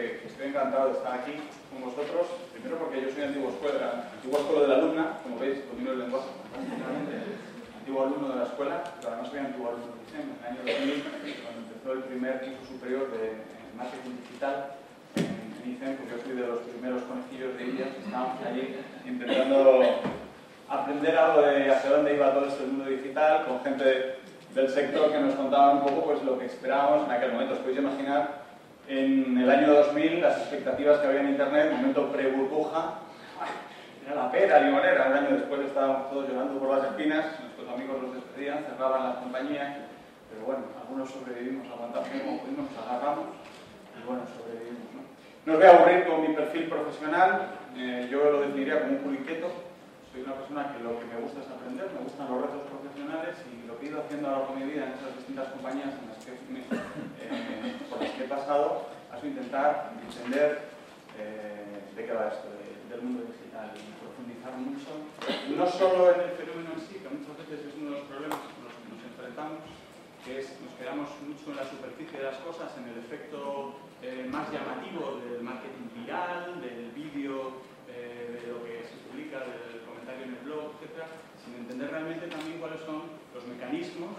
que estoy encantado de estar aquí con vosotros. Primero porque yo soy antiguo escuela de la alumna, como veis, domino el lenguaje fantásticamente. Antiguo alumno de la escuela, pero además soy antiguo alumno de ICEM, en el año 2000, cuando empezó el primer curso superior de marketing digital en ICEM, porque yo fui de los primeros conejillos de Indias que estábamos allí intentando aprender algo de hacia dónde iba todo este mundo digital, con gente del sector que nos contaban un poco pues, lo que esperábamos en aquel momento. Os podéis imaginar en el año 2000 las expectativas que había en Internet, momento pre-burbuja, era la pera limonera. Un año después estábamos todos llorando por las espinas, nuestros amigos los despedían, cerraban las compañías, pero bueno, algunos sobrevivimos, aguantamos como pudimos, nos agarramos y bueno, sobrevivimos, ¿no? No os voy a aburrir con mi perfil profesional, yo lo definiría como un culo inquieto. Soy una persona que lo que me gusta es aprender, me gustan los retos profesionales y lo que he ido haciendo a lo largo de mi vida en esas distintas compañías en las que, por las que he pasado ha sido intentar entender de qué va esto, del mundo digital y profundizar mucho, no solo en el fenómeno en sí, que muchas veces es uno de los problemas con los que nos enfrentamos, que es nos quedamos mucho en la superficie de las cosas, en el efecto más llamativo del marketing viral, del vídeo, de lo que se publica, del comentario en el blog, etcétera, sin entender realmente también cuáles son los mecanismos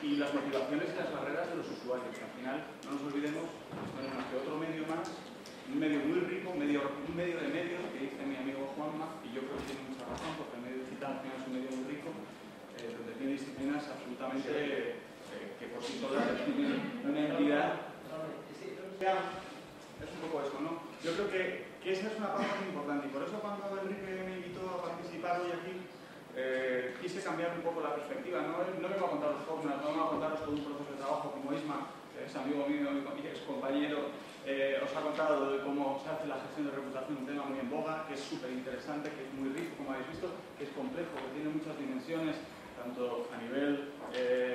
y las motivaciones y las barreras de los usuarios. Que al final, no nos olvidemos, esto no es más que otro medio más, un medio muy rico, un medio de medios, que dice mi amigo Juanma, y yo creo que tiene mucha razón, porque el medio digital al final es un medio muy rico, donde tiene disciplinas absolutamente que por sí solas tienen una entidad. Es un poco eso, ¿no? Yo creo que esa es una parte muy importante, y por eso cuando Enrique me invitó a participar hoy aquí, quise cambiar un poco la perspectiva. No vengo a contaros fórmulas, no vengo a contaros todo un proceso de trabajo como Isma, que es amigo mío y ex compañero, os ha contado de cómo se hace la gestión de reputación, un tema muy en boga, que es súper interesante, que es muy rico, como habéis visto, que es complejo, que tiene muchas dimensiones, tanto a nivel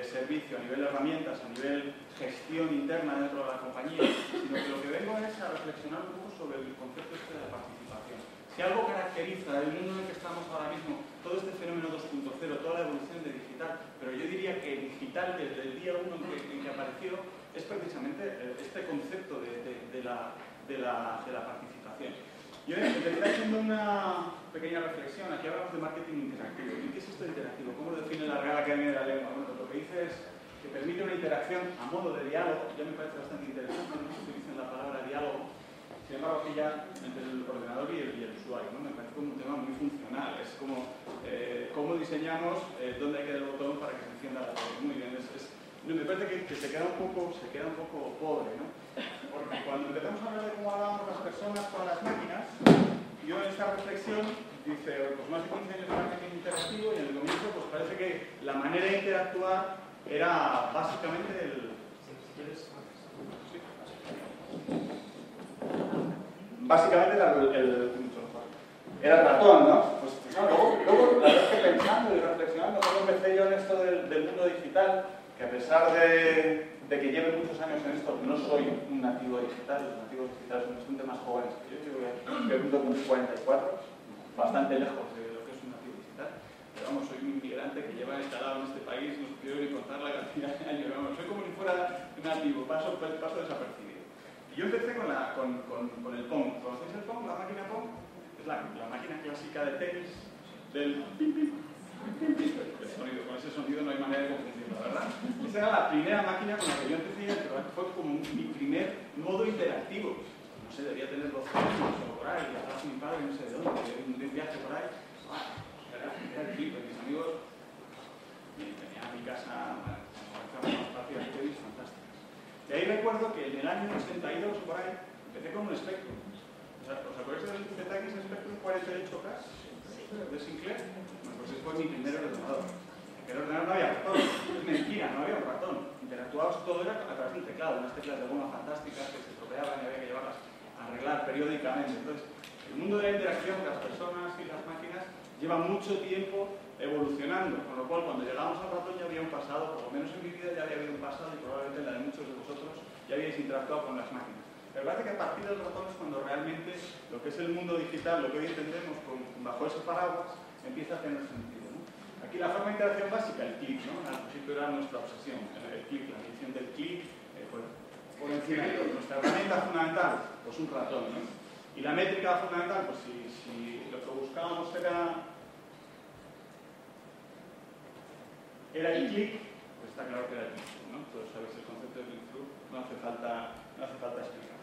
servicio, a nivel herramientas, a nivel gestión interna dentro de la compañía, sino que lo que vengo es a reflexionar un poco sobre el concepto este de la participación. Si algo caracteriza el mundo en el que estamos ahora mismo, todo este fenómeno 2.0, toda la evolución de digital, pero yo diría que digital desde el día 1 en que apareció, es precisamente este concepto de la participación. Yo empecé haciendo una pequeña reflexión. Aquí hablamos de marketing interactivo. ¿Y qué es esto de interactivo? ¿Cómo lo define la Real Academia de la Lengua? Bueno, lo que dice es que permite una interacción a modo de diálogo. Ya me parece bastante interesante, no se utiliza la palabra diálogo. Sin embargo, aquí ya entre el ordenador y el usuario, ¿no? Me parece como un tema muy funcional. Es como cómo diseñamos dónde hay que dar el botón para que se encienda la tele. Muy bien, me parece que se queda un poco pobre, ¿no? Porque cuando empezamos a hablar de cómo hablábamos las personas con las máquinas, yo en esta reflexión dice, pues más de 15 años de marketing interactivo, y en el comienzo pues parece que la manera de interactuar era básicamente era el ratón, ¿no? Pues no, luego la verdad es que pensando y reflexionando cómo empecé yo en esto del mundo digital, que a pesar de que lleve muchos años en esto, no soy un nativo digital. Los nativos digitales son bastante más jóvenes que yo cuento con 44, bastante lejos de lo que es un nativo digital. Pero vamos, soy un inmigrante que lleva instalado en este país, no quiero ni contar la cantidad de años, vamos, soy como si fuera nativo, paso desapercibido. Y yo empecé con el Pong. ¿Conocéis el Pong? La máquina Pong. Es la máquina clásica de tenis, del pim pim. El sonido, con ese sonido no hay manera de confundirlo, ¿verdad? Esa era la primera máquina con la que yo empecé, pero fue como mi primer modo interactivo. No sé, debía tener 12 años o por ahí, y hablaba con mi padre, no sé de dónde, de un viaje por ahí. Era el clip, mis amigos venían a mi casa, organizamos unas partidas de tenis fantásticas. Y ahí recuerdo que en el año 82 o por ahí, empecé con un Spectrum. ¿Os acordáis del ZX Spectrum 48K de Sinclair? Pues ese fue mi primer ordenador. En el ordenador no había ratón, es mentira, no había un ratón. Interactuábamos todo era a través del teclado, unas teclas de goma fantásticas que se estropeaban y había que llevarlas a arreglar periódicamente. Entonces, el mundo de la interacción, las personas y las máquinas, lleva mucho tiempo evolucionando, con lo cual cuando llegamos al ratón ya había un pasado, por lo menos en mi vida ya había habido un pasado y probablemente en la de muchos de vosotros ya habíais interactuado con las máquinas. Pero parece que a partir del ratón es cuando realmente lo que es el mundo digital, lo que hoy entendemos bajo ese paraguas, empieza a tener sentido, ¿no? Aquí la forma de interacción básica, el clic, ¿no? Al principio era nuestra obsesión, el clic, la medición del clic, por encima de todo. Nos nuestra herramienta fundamental, pues un ratón, ¿no? Y la métrica fundamental, pues si lo que buscábamos era el clic, pues está claro que era el click-through, ¿no? Todos sabéis el concepto de click-through, no hace falta explicar.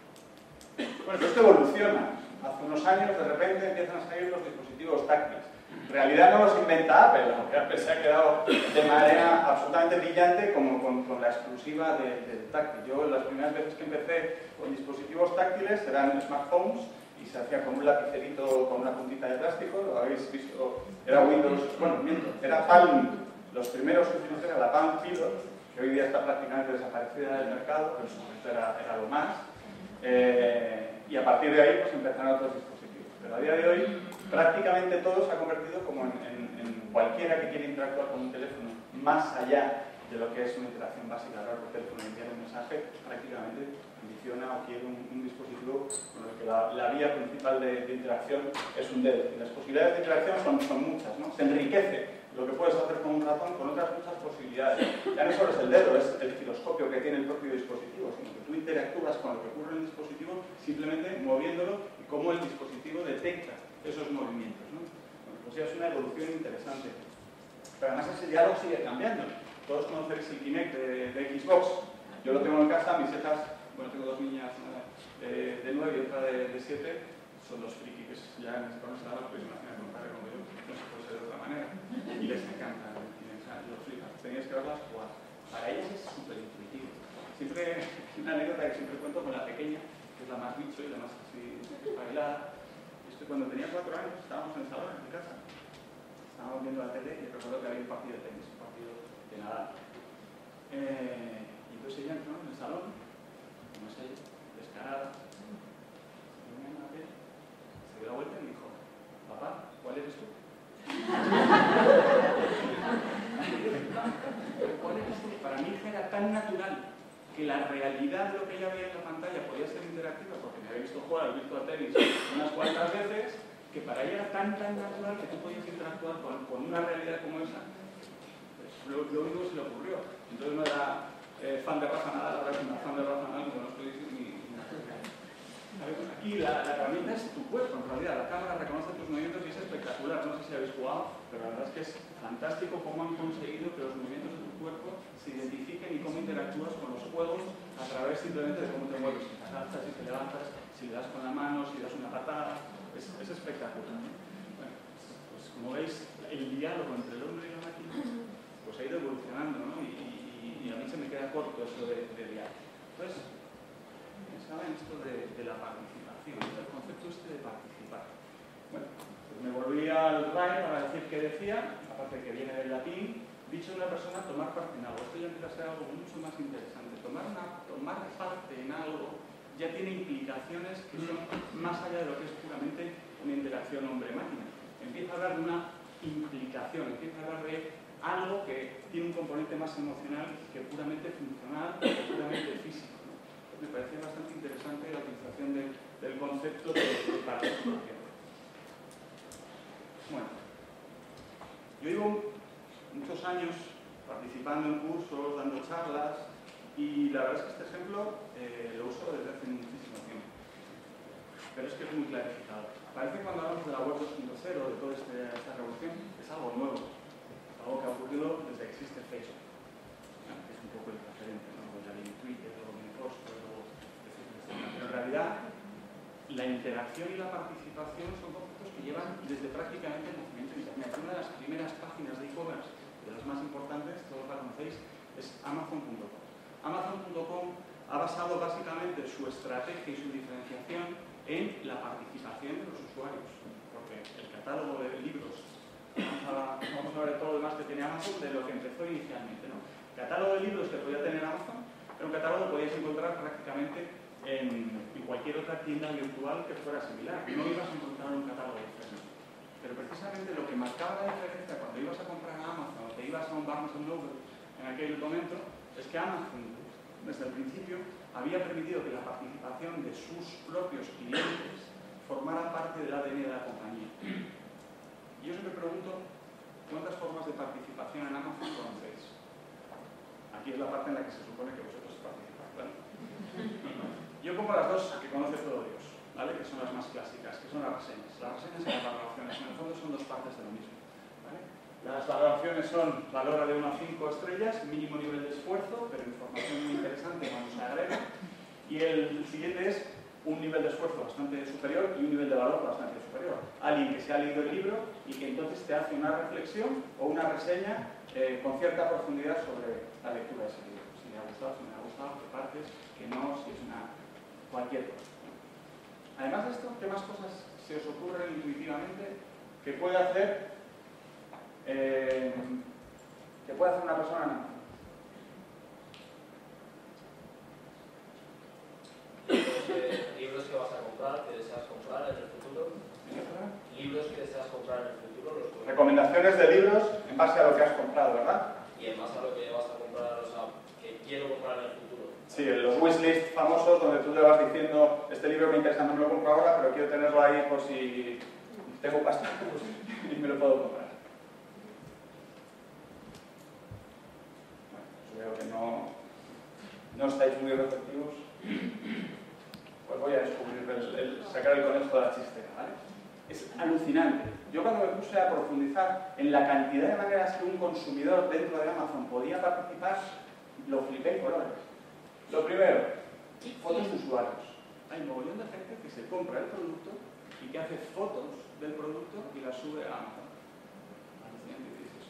Bueno, pues esto evoluciona. Hace unos años, de repente, empiezan a salir los dispositivos táctiles. En realidad no los inventa Apple, aunque Apple se ha quedado de manera absolutamente brillante como con la exclusiva del táctil. Yo las primeras veces que empecé con dispositivos táctiles eran smartphones y se hacía con un lapicerito con una puntita de plástico, lo habéis visto, era Windows, bueno, miento, era Palm. Los primeros que utilicé era la Palm Pilot, que hoy día está prácticamente desaparecida del mercado, pero en su momento era lo más. Y a partir de ahí pues empezaron otros dispositivos. Pero a día de hoy prácticamente todo se ha convertido como en cualquiera que quiera interactuar con un teléfono, más allá de lo que es una interacción básica, hablar por teléfono y enviar un mensaje, prácticamente ambiciona o quiere un dispositivo con el que la vía principal de interacción es un dedo. Y las posibilidades de interacción son muchas, ¿no? Se enriquece lo que puedes hacer con un ratón con otras muchas posibilidades. Ya no solo es el dedo, es el giroscopio que tiene el propio dispositivo, sino que tú interactúas con lo que ocurre en el dispositivo simplemente moviéndolo y cómo el dispositivo detecta esos movimientos, ¿no? Bueno, pues ya es una evolución interesante. Pero además ese diálogo sigue cambiando. Todos conocéis el Kinect de Xbox. Yo lo tengo en casa, mis hijas, bueno, tengo dos niñas, una de 9 y otra de 7, son los friki que ya con esa edad, pues imagina con padre como yo, no se puede ser de otra manera. Y les encanta, los flipas. Teníais que verlas jugar. Para ellas es súper intuitivo. Siempre, una anécdota que siempre cuento con la pequeña, que es la más bicho y la más así bailada. Esto cuando tenía 4 años, estábamos en el salón, en mi casa. Estábamos viendo la tele y recuerdo que había un partido de tenis, un partido de nada. Y entonces ella entró en el salón, no sé, descarada. Se dio la vuelta y me dijo: papá, ¿cuál eres tú? Para mi hija era tan natural que la realidad de lo que ella veía en la pantalla podía ser interactiva, porque me había visto jugar al virtual tenis unas cuantas veces, que para ella era tan natural que tú podías interactuar con una realidad como esa. Pues lo único que se le ocurrió. Entonces no era fan de Rafa Nadal, ahora es una fan de Rafa Nadal, como no os podéis decir ni. Aquí la herramienta es tu cuerpo, en realidad. La cámara reconoce tus movimientos y es espectacular. No sé si habéis jugado, pero la verdad es que es fantástico cómo han conseguido que los movimientos de tu cuerpo se identifiquen y cómo interactúas con los juegos a través simplemente de cómo te mueves. Si te agachas, si te levantas, si le das con la mano, si das una patada. Es espectacular. Bueno, pues como veis, el diálogo entre el hombre y la máquina pues ha ido evolucionando, ¿no? Y a mí se me queda corto eso de diálogo. Entonces, ¿saben esto de la participación? El concepto de participar. Bueno, pues me volví al RAE para decir qué decía, aparte que viene del latín, dicho de una persona tomar parte en algo. Esto ya empieza a ser algo mucho más interesante. Tomar parte en algo ya tiene implicaciones que son más allá de lo que es puramente una interacción hombre-máquina. Empieza a hablar de una implicación, empieza a hablar de algo que tiene un componente más emocional que puramente funcional o puramente físico. Me parece bastante interesante la utilización del concepto de participación. Bueno, yo llevo muchos años participando en cursos, dando charlas, y la verdad es que este ejemplo lo uso desde hace muchísimo tiempo. Pero es que es muy clarificado. Parece que cuando hablamos de la web 2.0, de toda esta revolución, es algo nuevo, algo que ha ocurrido desde que existe Facebook, que es un poco el referente, ¿no? Ya viene Twitter, luego viene Foursquare, pero en realidad la interacción y la participación son conceptos que llevan desde prácticamente el nacimiento de Internet. Una de las primeras páginas de e-commerce, de las más importantes, todos la conocéis, es Amazon.com. Amazon.com ha basado básicamente su estrategia y su diferenciación en la participación de los usuarios, porque el catálogo de libros, vamos a ver todo lo demás que tiene Amazon de lo que empezó inicialmente, ¿no? El catálogo de libros que podía tener Amazon era un catálogo que podíais encontrar prácticamente en cualquier otra tienda virtual que fuera similar. No ibas a encontrar un catálogo diferente. Pero precisamente lo que marcaba la diferencia cuando ibas a comprar a Amazon o te ibas a un Barnes & Noble en aquel momento es que Amazon, desde el principio, había permitido que la participación de sus propios clientes formara parte del ADN de la compañía. Y yo siempre pregunto, ¿cuántas formas de participación en Amazon conocéis? Aquí es la parte en la que se supone que vosotros participáis, ¿vale? Yo poco las dos que conoce todo Dios, ¿vale? Que son las más clásicas, que son las reseñas. Las reseñas y las valoraciones, en el fondo son dos partes de lo mismo, ¿vale? Las valoraciones son valora de 1 a 5 estrellas, mínimo nivel de esfuerzo, pero información muy interesante cuando se agrega. Y el siguiente es un nivel de esfuerzo bastante superior y un nivel de valor bastante superior. Alguien que se ha leído el libro y que entonces te hace una reflexión o una reseña con cierta profundidad sobre la lectura de ese libro. Si le ha gustado, si no le ha gustado, qué partes, que no, si es cualquier cosa. Además de esto, ¿qué más cosas se os ocurren intuitivamente que puede hacer una persona? Libros que vas a comprar, que deseas comprar en el futuro. Libros que deseas comprar en el futuro. Recomendaciones de libros en base a lo que has comprado, ¿verdad? Y en base a lo que vas a comprar, o sea, que quiero comprar en el futuro. Sí, los wishlist famosos donde tú te vas diciendo este libro me interesa, no me lo compro ahora, pero quiero tenerlo ahí por si tengo pasta y me lo puedo comprar. Bueno, pues veo que no estáis muy receptivos. Pues voy a descubrir, sacar el conejo de la chistera, ¿vale? Es alucinante. Yo cuando me puse a profundizar en la cantidad de maneras que un consumidor dentro de Amazon podía participar, lo flipé en colores. Lo primero, fotos de usuarios. Hay un mogollón de gente que se compra el producto y que hace fotos del producto y las sube a Amazon. Alucinante, ¿qué dices?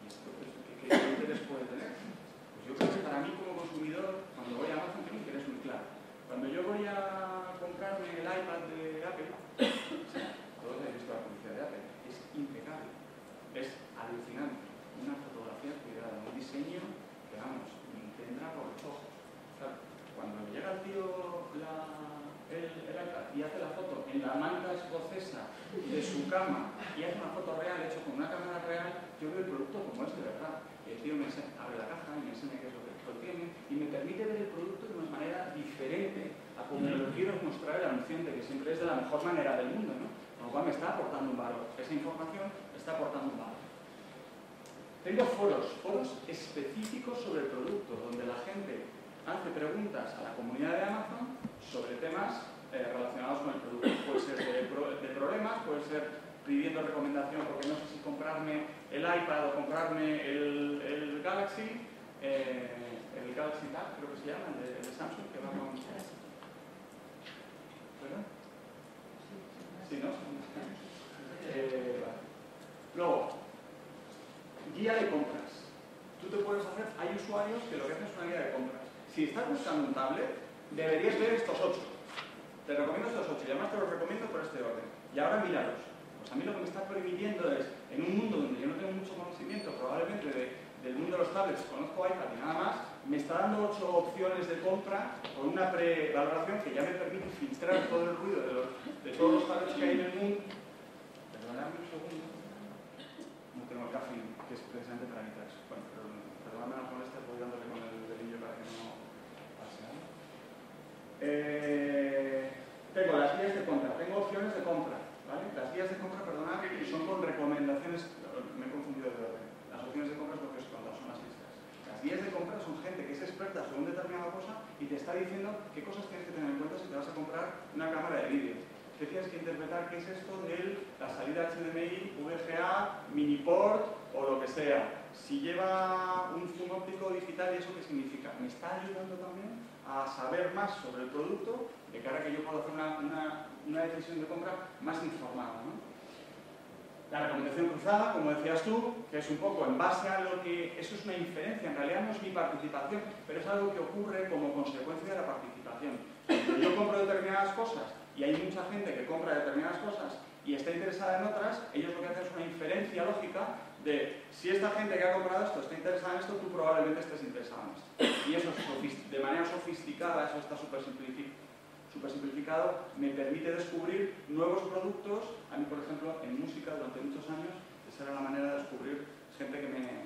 ¿Y esto qué interés puede tener? Pues yo creo que para mí como consumidor, cuando voy a Amazon, tengo un interés muy claro. Cuando yo voy a comprarme el iPad de Apple, todos habéis visto la publicidad de Apple, es impecable, es alucinante, una fotografía cuidada, un diseño que vamos, te entra por los ojos. Claro, cuando llega el tío el iPad y hace la foto en la manga escocesa de su cama y hace una foto real hecha con una cámara real, yo veo el producto como es de verdad. Y el tío me abre la caja y me enseña qué es lo que contiene y me permite ver el producto de una manera diferente a como me lo quiero mostrar el anunciante, que siempre es de la mejor manera del mundo, ¿no? Con lo cual me está aportando un valor. Esa información me está aportando un valor. Tengo foros específicos sobre el producto, donde la gente hace preguntas a la comunidad de Amazon sobre temas relacionados con el producto. Puede ser de problemas, puede ser pidiendo recomendación porque no sé si comprarme el iPad o comprarme el Galaxy, el Galaxy Tab, creo que se llama, el de Samsung, que va con... ¿Verdad? Sí, ¿no? Vale. Luego, guía de compras. Tú te puedes hacer, hay usuarios que lo que hacen es una guía de compras. Si estás buscando un tablet, deberías ver estos 8. Te recomiendo estos 8 y además te los recomiendo por este orden. Y ahora míralos. Pues a mí lo que me está permitiendo es, en un mundo donde yo no tengo mucho conocimiento, probablemente del mundo de los tablets, conozco iPad y nada más, me está dando 8 opciones de compra con una prevaloración que ya me permite filtrar todo el ruido de todos los tablets que hay en el mundo. Perdóname un segundo. No tengo el café, que es precisamente para evitar eso. Bueno, perdóname la molestia, voy dándole con el dedillo para que no pase nada. Tengo las guías de compra, tengo opciones de compra, ¿vale? Las guías de compra, perdonad, son con recomendaciones, me he confundido de orden. Las opciones de compra es lo que os he contado, son las listas. Las guías de compra son gente que es experta sobre una determinada cosa y te está diciendo qué cosas tienes que tener en cuenta si te vas a comprar una cámara de vídeo. ¿Qué tienes que interpretar? ¿Qué es esto de la salida HDMI, VGA, miniport o lo que sea? Si lleva un zoom óptico digital, ¿y eso qué significa? Me está ayudando también a saber más sobre el producto de cara a que yo pueda hacer una decisión de compra más informada, ¿no? La recomendación cruzada, como decías tú, que es un poco en base a lo que... Eso es una inferencia, en realidad no es mi participación, pero es algo que ocurre como consecuencia de la participación. Cuando yo compro determinadas cosas y hay mucha gente que compra determinadas cosas y está interesada en otras, ellos lo que hacen es una inferencia lógica de si esta gente que ha comprado esto está interesada en esto, tú probablemente estés interesado en esto. Y eso de manera sofisticada, eso está súper simplificado, me permite descubrir nuevos productos. A mí, por ejemplo, en música durante muchos años, esa era la manera de descubrir gente que me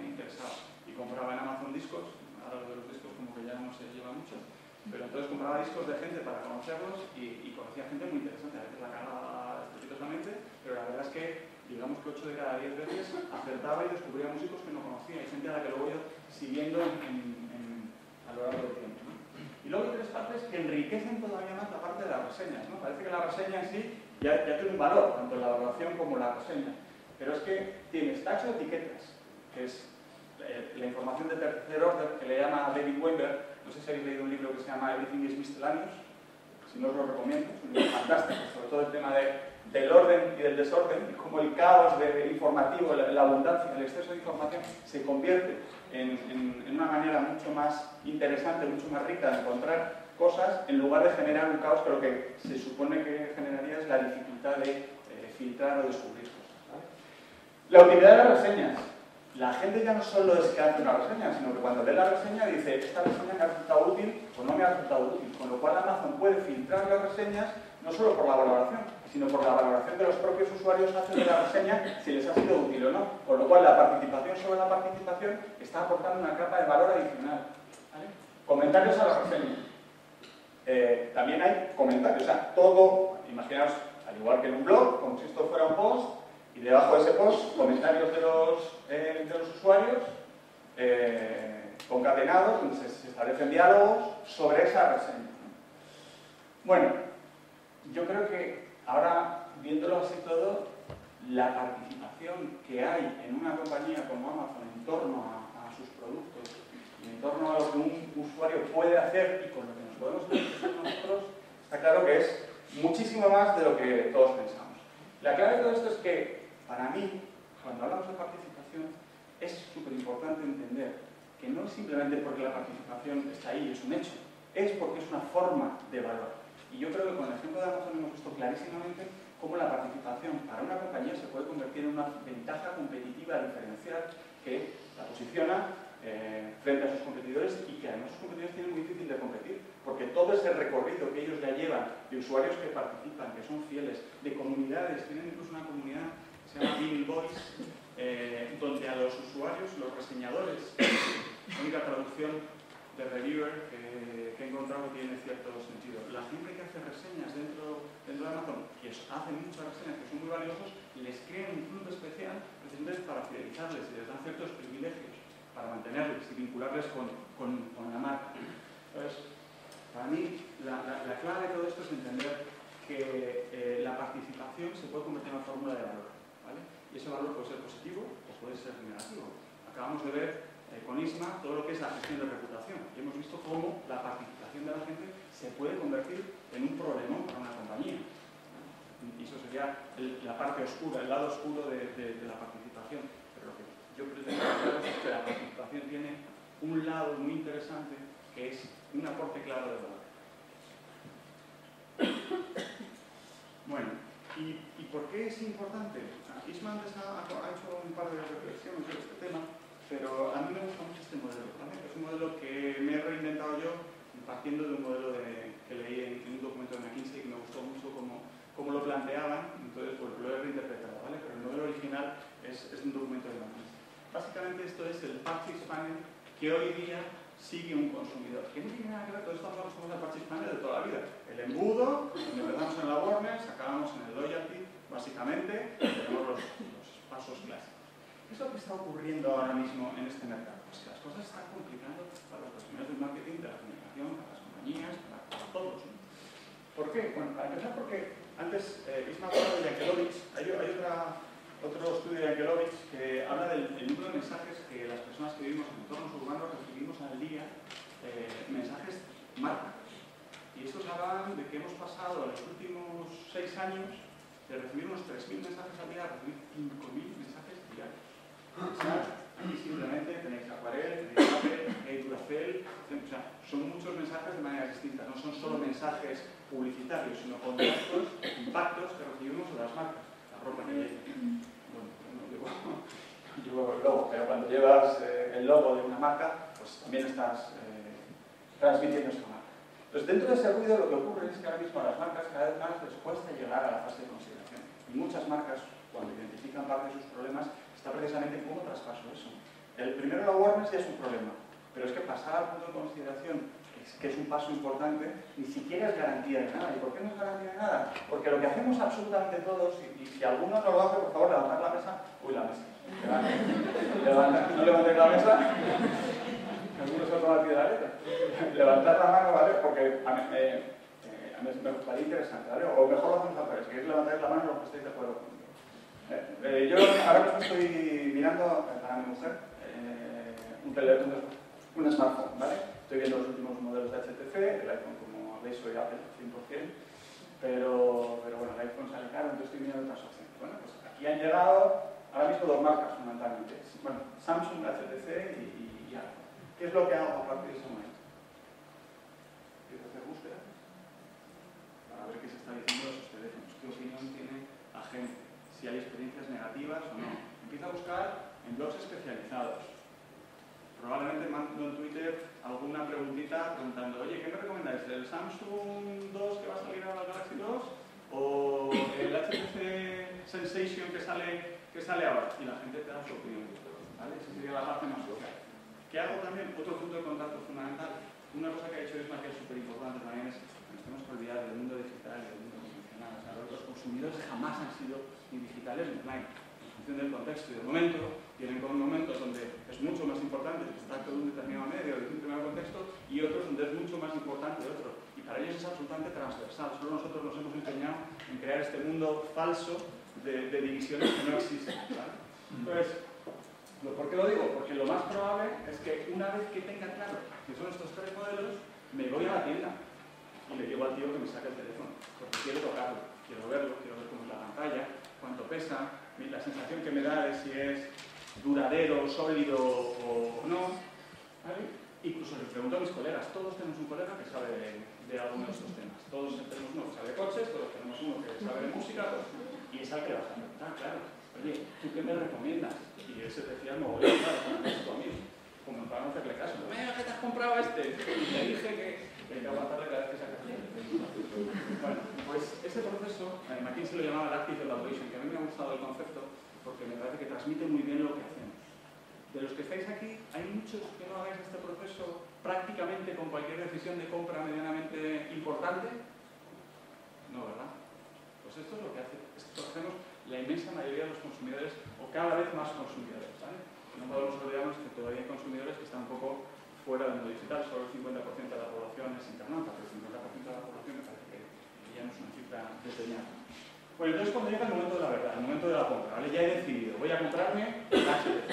interesaba. Y compraba en Amazon discos, ahora lo de los discos como que ya no se lleva mucho, pero entonces compraba discos de gente para conocerlos y conocía gente muy interesante. A veces la cagaba estrepitosamente, pero la verdad es que digamos que 8 de cada 10 veces acertaba y descubría músicos que no conocía y gente a la que luego yo siguiendo a lo largo del tiempo, ¿no? Y luego hay 3 partes que en enriquecen todavía más la parte de las reseñas, ¿no? Parece que la reseña en sí ya tiene un valor, tanto la evaluación como la reseña. Pero es que tienes tags o etiquetas, que es la información de tercer orden, que le llama David Weinberg. No sé si habéis leído un libro que se llama Everything is Miscellaneous, si no os lo recomiendo, es un libro fantástico, sobre todo el tema del orden y del desorden, y cómo el caos informativo, la abundancia, el exceso de información se convierte en una manera mucho más interesante, mucho más rica de encontrar cosas, en lugar de generar un caos, pero que se supone que generaría es la dificultad de filtrar o descubrir cosas, ¿vale? La utilidad de las reseñas. La gente ya no solo es que hace una reseña, sino que cuando lee la reseña dice, esta reseña me ha resultado útil o no me ha resultado útil, con lo cual Amazon puede filtrar las reseñas no solo por la valoración, sino por la valoración que los propios usuarios hacen de la reseña, si les ha sido útil o no, con lo cual la participación sobre la participación está aportando una capa de valor adicional, ¿vale? Comentarios a la reseña. También hay comentarios, o sea, todo, imaginaos, al igual que en un blog, como si esto fuera un post, y debajo de ese post, comentarios de los usuarios, concatenados, donde se establecen diálogos sobre esa reseña. Bueno, yo creo que ahora, viéndolo así todo, la participación que hay en una compañía como Amazon en torno a sus productos y en torno a lo que un usuario puede hacer y con lo que nos podemos beneficiar nosotros, está claro que es muchísimo más de lo que todos pensamos. La clave de todo esto es que, para mí, cuando hablamos de participación, es súper importante entender que no es simplemente porque la participación está ahí, es un hecho, es porque es una forma de valor. Y yo creo que con el ejemplo de Amazon hemos visto clarísimamente cómo la participación para una compañía se puede convertir en una ventaja competitiva diferencial que la posiciona frente a sus competidores y que además sus competidores tienen muy difícil de competir, porque todo ese recorrido que ellos ya llevan de usuarios que participan, que son fieles, de comunidades, tienen incluso una comunidad que se llama Vinyl Boys, donde a los usuarios, los reseñadores, la única traducción de reviewer que he encontrado tiene cierto sentido. La gente que hace reseñas dentro de Amazon, que hacen muchas reseñas que son muy valiosos, les crean un club especial precisamente para fidelizarles y les dan ciertos privilegios para mantenerles y vincularles con la marca. Entonces, para mí, la clave de todo esto es entender que la participación se puede convertir en una fórmula de valor, ¿vale? Y ese valor puede ser positivo o puede ser negativo. Acabamos de ver con ISMA todo lo que es la gestión de reputación. Y hemos visto cómo la participación de la gente se puede convertir en un problemón para una compañía. Y eso sería la parte oscura, el lado oscuro de la participación. Pero lo que yo pretendo decir es que la participación tiene un lado muy interesante que es un aporte claro de valor. Bueno, ¿y por qué es importante? Isma antes ha hecho un par de reflexiones sobre este tema, pero a mí me gusta mucho este modelo, ¿vale? Es un modelo que me he reinventado yo partiendo de un modelo que leí en un documento de McKinsey que me gustó mucho cómo lo planteaban, entonces pues lo he reinterpretado, ¿vale? Pero el modelo original es un documento de McKinsey. Básicamente esto es el purchase funnel que hoy día sigue un consumidor. Que no tiene nada que ver, todos estamos con el purchase funnel de toda la vida. El embudo, donde empezamos en la awareness, acabamos en el loyalty, básicamente, tenemos los pasos clásicos. ¿Qué es lo que está ocurriendo ahora mismo en este mercado? Pues que las cosas se están complicando para los profesionales del marketing, de la comunicación, para las compañías, para todos, ¿no? ¿Por qué? Bueno, para empezar porque antes Isma hablaba de Yankelovich, hay otro estudio de Yankelovich que habla del número de mensajes que las personas que vivimos en entornos urbanos recibimos al día, mensajes marca. Y estos hablan de que hemos pasado en los últimos 6 años de recibir unos 3.000 mensajes al día a recibir 5.000 mensajes diarios. Aquí simplemente tenéis Aquarel, tenéis Apple, tenéis Duracell, o sea, son muchos mensajes de manera distinta, no son solo mensajes publicitarios, sino contactos, impactos que recibimos de las marcas. La ropa que bueno, no llevo el logo, pero cuando llevas el logo de una marca, pues también estás transmitiendo esa marca. Entonces, dentro de ese ruido lo que ocurre es que ahora mismo a las marcas cada vez más les cuesta llegar a la fase de consideración. Y muchas marcas, cuando identifican parte de sus problemas, está precisamente cómo traspaso eso. El primero, la awareness ya es un problema, pero es que pasar al punto de consideración, que es un paso importante, ni siquiera es garantía de nada. ¿Y por qué no es garantía de nada? Porque lo que hacemos absolutamente todos, y si alguno no lo hace, por favor, levantad la mesa. Uy, la mesa. No levantéis la mesa. Algunos se toman la letra. levantar la mano, ¿vale? Porque a mí me gustaría interesante, ¿vale? O mejor lo hacemos al revés, queréis levantar la mano los que estéis de acuerdo conmigo. Yo ahora mismo estoy mirando para mi mujer un smartphone, ¿vale? Estoy viendo los últimos modelos de HTC, el iPhone, como veis, soy Apple 100%, pero bueno, el iPhone sale caro, entonces estoy mirando otras opciones. Bueno, pues aquí han llegado ahora mismo dos marcas fundamentalmente. Bueno, Samsung, HTC y Apple. ¿Qué es lo que hago a partir de ese momento? Empiezo a hacer búsquedas para ver qué se está diciendo de sus teléfonos, qué opinión tiene la gente, si hay experiencias negativas o no. Empiezo a buscar en blogs especializados. Probablemente mando en Twitter alguna preguntita preguntando, oye, ¿qué me recomendáis? ¿El Samsung 2 que va a salir ahora, el Galaxy 2? ¿O el HTC Sensation que sale ahora? Y la gente te da su opinión. ¿Vale? Esa sería la parte más local. ¿Qué hago también? Otro punto de contacto fundamental. Una cosa que ha dicho Isma que es súper importante también es que nos tenemos que olvidar del mundo digital y del mundo convencional. O sea, los consumidores jamás han sido ni digitales ni online. Del contexto y del momento, tienen con momentos donde es mucho más importante el contacto de un determinado medio, de un determinado contexto, y otros donde es mucho más importante de otro. Y para ellos es absolutamente transversal. Solo nosotros nos hemos empeñado en crear este mundo falso de divisiones que no existen. ¿Vale? Entonces, ¿por qué lo digo? Porque lo más probable es que una vez que tenga claro que son estos tres modelos, me voy a la tienda y le digo al tío que me saque el teléfono, porque quiero tocarlo, quiero verlo, quiero ver cómo es la pantalla, cuánto pesa, la sensación que me da de si es duradero, sólido o no, ¿vale? Incluso les pregunto a mis colegas, todos tenemos un colega que sabe de alguno de estos temas, todos tenemos uno que sabe de coches, todos tenemos uno que sabe de música, y es al que vas a preguntar, claro, oye, ¿tú qué me recomiendas? Y él se decía, no voy a hablar con esto a mí, como para no hacerle caso, ¿qué te has comprado este? Y le dije que hay que aguantarle cada vez que saca. Bueno, pues ese proceso, McKinsey lo llamaba el Active Evaluation, que a mí me ha gustado el concepto porque me parece que transmite muy bien lo que hacemos. De los que estáis aquí, hay muchos que no hagáis este proceso prácticamente con cualquier decisión de compra medianamente importante. No, ¿verdad? Pues esto es lo que hacemos la inmensa mayoría de los consumidores, o cada vez más consumidores, ¿vale? No podemos olvidarnos que todavía hay consumidores que están un poco fuera del mundo digital, solo el 50% de la población es internauta, pero el 50% de la población me parece que ya no es una cifra desdeñada. Bueno, entonces cuando llega el momento de la verdad, el momento de la compra, ¿vale? Ya he decidido, voy a comprarme el HTC.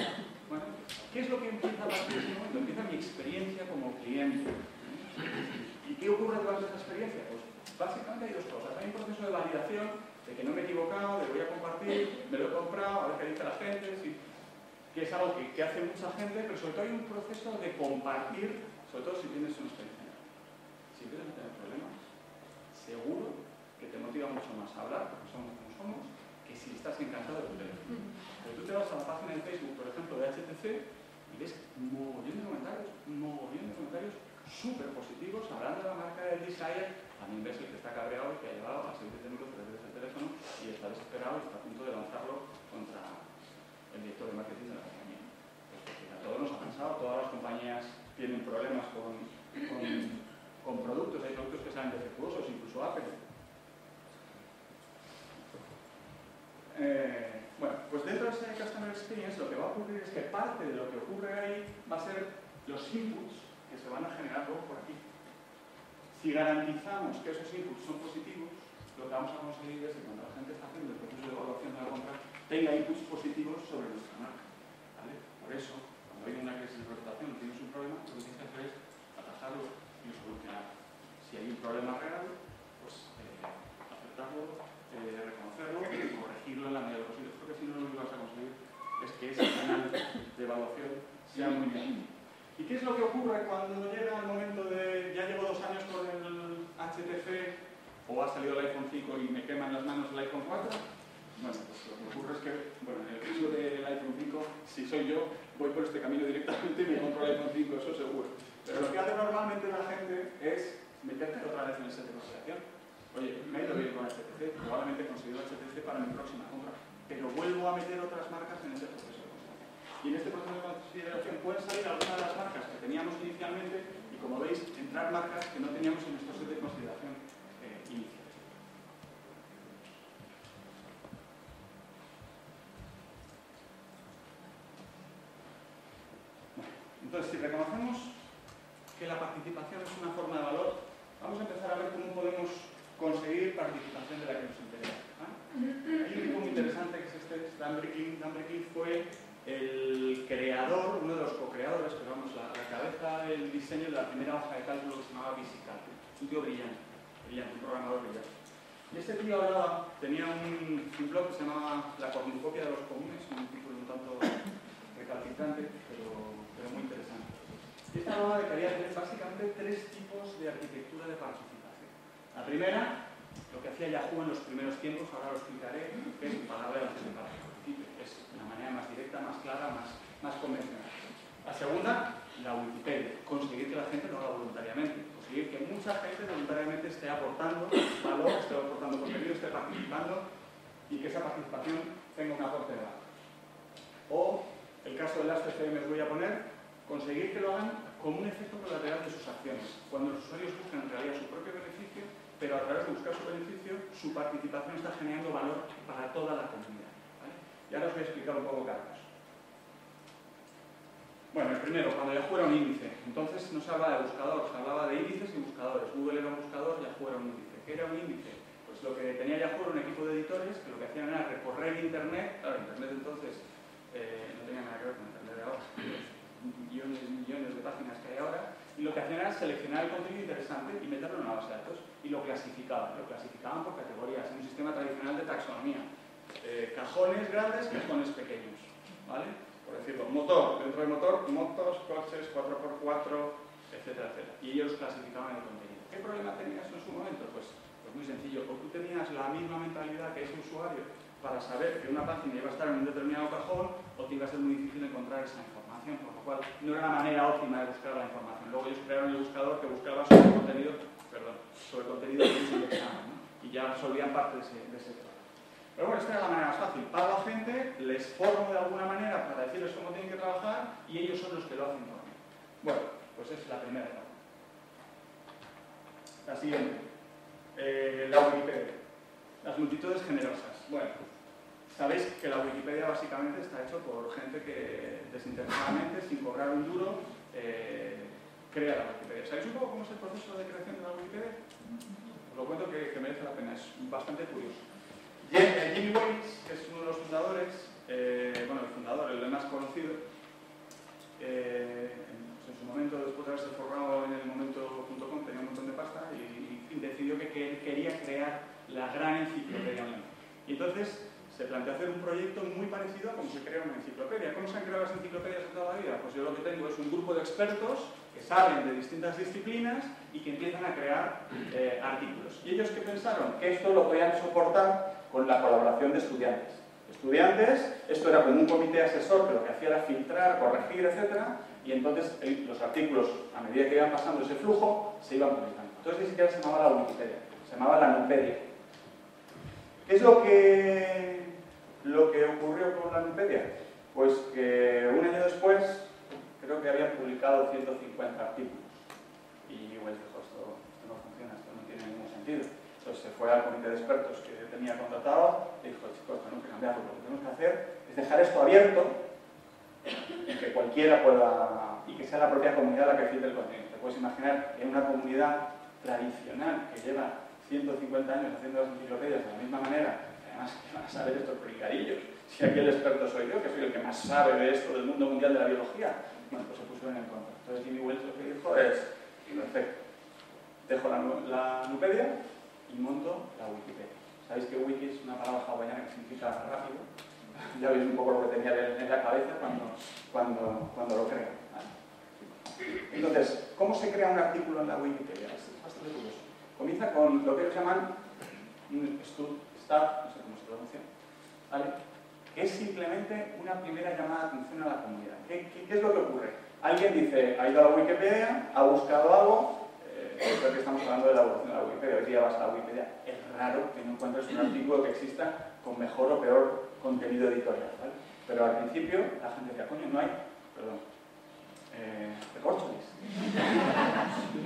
Bueno, ¿qué es lo que empieza a partir de ese momento? Empieza mi experiencia como cliente. ¿Y qué ocurre durante esa experiencia? Pues básicamente hay dos cosas. Hay un proceso de validación, de que no me he equivocado, de voy a compartir, me lo he comprado, a ver qué dice la gente, que es algo que hace mucha gente, pero sobre todo hay un proceso de compartir, sobre todo si tienes una experiencia. Si empiezas a tener problemas, seguro que te motiva mucho más a hablar, porque somos como somos, que si estás encantado de tu teléfono. Pero tú te vas a la página de Facebook, por ejemplo, de HTC, y ves un mogollón de comentarios súper positivos, hablando de la marca del Desire. También ves el que está cabreado y que ha llevado a 7 euros 3 veces el teléfono y está desesperado y está a punto de lanzarlo contra el director de marketing de la compañía. Pues porque a todos nos ha cansado, todas las compañías tienen problemas con productos, hay productos que salen defectuosos, incluso Apple. Bueno, pues dentro de ese Customer Experience lo que va a ocurrir es que parte de lo que ocurre ahí va a ser los inputs que se van a generar luego por aquí. Si garantizamos que esos inputs son positivos, lo que vamos a conseguir es que cuando la gente está haciendo el proceso de evaluación de la compra tenga inputs positivos sobre nuestra marca. ¿Vale? Por eso, cuando hay una crisis de reputación o tienes un problema, lo que tienes que hacer es atajarlo y solucionarlo. Si hay un problema real, pues aceptarlo, reconocerlo y corregirlo en la medida de lo posible. Porque si no, lo que vas a conseguir es que ese canal de evaluación sea muy bien. ¿Y qué es lo que ocurre cuando llega el momento de ya llevo 2 años con el HTC o ha salido el iPhone 5 y me queman las manos el iPhone 4? Bueno, pues lo que ocurre es que, bueno, en el caso del iPhone 5, si soy yo, voy por este camino directamente y me compro el iPhone 5, eso seguro. Pero lo que hace normalmente la gente es meterte otra vez en el set de consideración. Oye, me he ido bien con HTC, probablemente he conseguido HTC para mi próxima compra, pero vuelvo a meter otras marcas en ese proceso de consideración. Y en este proceso de consideración pueden salir algunas de las marcas que teníamos inicialmente y, como veis, entrar marcas que no teníamos en nuestro set de consideración inicial. Entonces, si reconocemos que que la participación es una forma de valor, vamos a empezar a ver cómo podemos conseguir participación de la que nos interesa. Hay un tipo muy interesante que es este, Dan Bricklin. Dan Bricklin fue el creador, uno de los co-creadores, pero vamos, la cabeza del diseño de la primera hoja de cálculo que se llamaba VisiCalc. Un tío brillante, un programador brillante. Y este tío hablaba, tenía un blog que se llamaba La cornucopia de los comunes, un título un tanto recalcitrante, pero muy interesante. Y esta hablaba de que había básicamente tres tipos de arquitectura de participación. La primera, lo que hacía Yahoo en los primeros tiempos, ahora lo explicaré, que es pagarle antes de pagar. Es una manera más directa, más clara, más convencional. La segunda, la Wikipedia. Conseguir que la gente lo haga voluntariamente. Conseguir que mucha gente voluntariamente esté aportando valor, esté aportando contenido, esté participando y que esa participación tenga un aporte de valor. O, el caso de Last.fm os voy a poner, conseguir que lo hagan como un efecto colateral de sus acciones. Cuando los usuarios buscan en realidad su propio beneficio, pero a través de buscar su beneficio, su participación está generando valor para toda la comunidad. ¿Vale? Y ahora os voy a explicar un poco cada caso. Bueno, el primero, cuando Yahoo era un índice, entonces no se hablaba de buscador, se hablaba de índices y buscadores. Google era un buscador, Yahoo era un índice. ¿Qué era un índice? Pues lo que tenía Yahoo era un equipo de editores que lo que hacían era recorrer Internet. Claro, Internet entonces no tenía nada que ver con Internet de ahora, millones y millones de páginas que hay ahora, y lo que hacían era seleccionar el contenido interesante y meterlo en una base de datos, y lo clasificaban por categorías, en un sistema tradicional de taxonomía. Cajones grandes, cajones pequeños, ¿vale? Por decirlo, motor, dentro del motor, motos, coches, 4x4, etcétera, etcétera. Y ellos clasificaban el contenido. ¿Qué problema tenías en su momento? Pues muy sencillo, o tú tenías la misma mentalidad que ese usuario para saber que una página iba a estar en un determinado cajón, o te iba a ser muy difícil encontrar esa información, por lo cual no era la manera óptima de buscar la información. Luego ellos crearon el buscador que buscaba sobre contenido que ellos indexaban, ¿no? Y ya resolvían parte de ese trabajo. Pero bueno, esta era la manera más fácil. Pago a gente, les formo de alguna manera para decirles cómo tienen que trabajar y ellos son los que lo hacen por mí. Bueno, pues esa es la primera etapa. La siguiente. La Wikipedia. Las multitudes generosas. Bueno, sabéis que la Wikipedia básicamente está hecho por gente que desinteresadamente, sin cobrar un duro, crea la Wikipedia. ¿Sabéis un poco cómo es el proceso de creación de la Wikipedia? Os lo cuento que merece la pena, es bastante curioso. Jimmy Wales, que es uno de los fundadores, bueno, el fundador, el más conocido, en su momento, después de haberse forrado en el momento.com, tenía un montón de pasta y decidió que quería crear la gran enciclopedia online. Y entonces se planteó hacer un proyecto muy parecido a cómo se crea una enciclopedia. ¿Cómo se han creado las enciclopedias en toda la vida? Pues yo lo que tengo es un grupo de expertos que saben de distintas disciplinas y que empiezan a crear artículos. ¿Y ellos qué pensaron? Que esto lo podían soportar con la colaboración de estudiantes. Esto era como un comité asesor que lo que hacía era filtrar, corregir, etc. Y entonces los artículos, a medida que iban pasando ese flujo, se iban publicando. Entonces ni siquiera se llamaba la Wikipedia, se llamaba la Nupedia. ¿Qué es lo que ocurrió con la Nupedia? Pues que un año después, creo que habían publicado 150 artículos. Y Wells dijo, esto no funciona, esto no tiene ningún sentido. Entonces se fue al comité de expertos que tenía contratado y dijo, chicos, tenemos que cambiarlo. Lo que tenemos que hacer es dejar esto abierto y que cualquiera pueda, y que sea la propia comunidad la que filtre el contenido. Te puedes imaginar que en una comunidad tradicional que lleva 150 años haciendo las enciclopedias de la misma manera, además que van a saber estos brigadillos, si aquí el experto soy yo, que soy el que más sabe de esto del mundo mundial de la biología, bueno, pues se pusieron en contra. Entonces Jimmy Wales lo que dijo es, perfecto, dejo la Nupedia y monto la Wikipedia. Sabéis que wiki es una palabra hawaiana que significa rápido. Ya veis un poco lo que tenía en la cabeza cuando lo creo. ¿Vale? Entonces, ¿cómo se crea un artículo en la Wikipedia? Es bastante curioso. Comienza con lo que ellos llaman un start, no sé cómo se pronuncia, ¿vale? Que es simplemente una primera llamada de atención a la comunidad. ¿Qué es lo que ocurre? Alguien dice, ha ido a la Wikipedia, ha buscado algo, creo que estamos hablando de la evolución de la Wikipedia, hoy día vas a la Wikipedia, es raro que no encuentres un artículo que exista con mejor o peor contenido editorial, ¿vale? Pero al principio la gente decía, coño, no hay, perdón, recorcholis.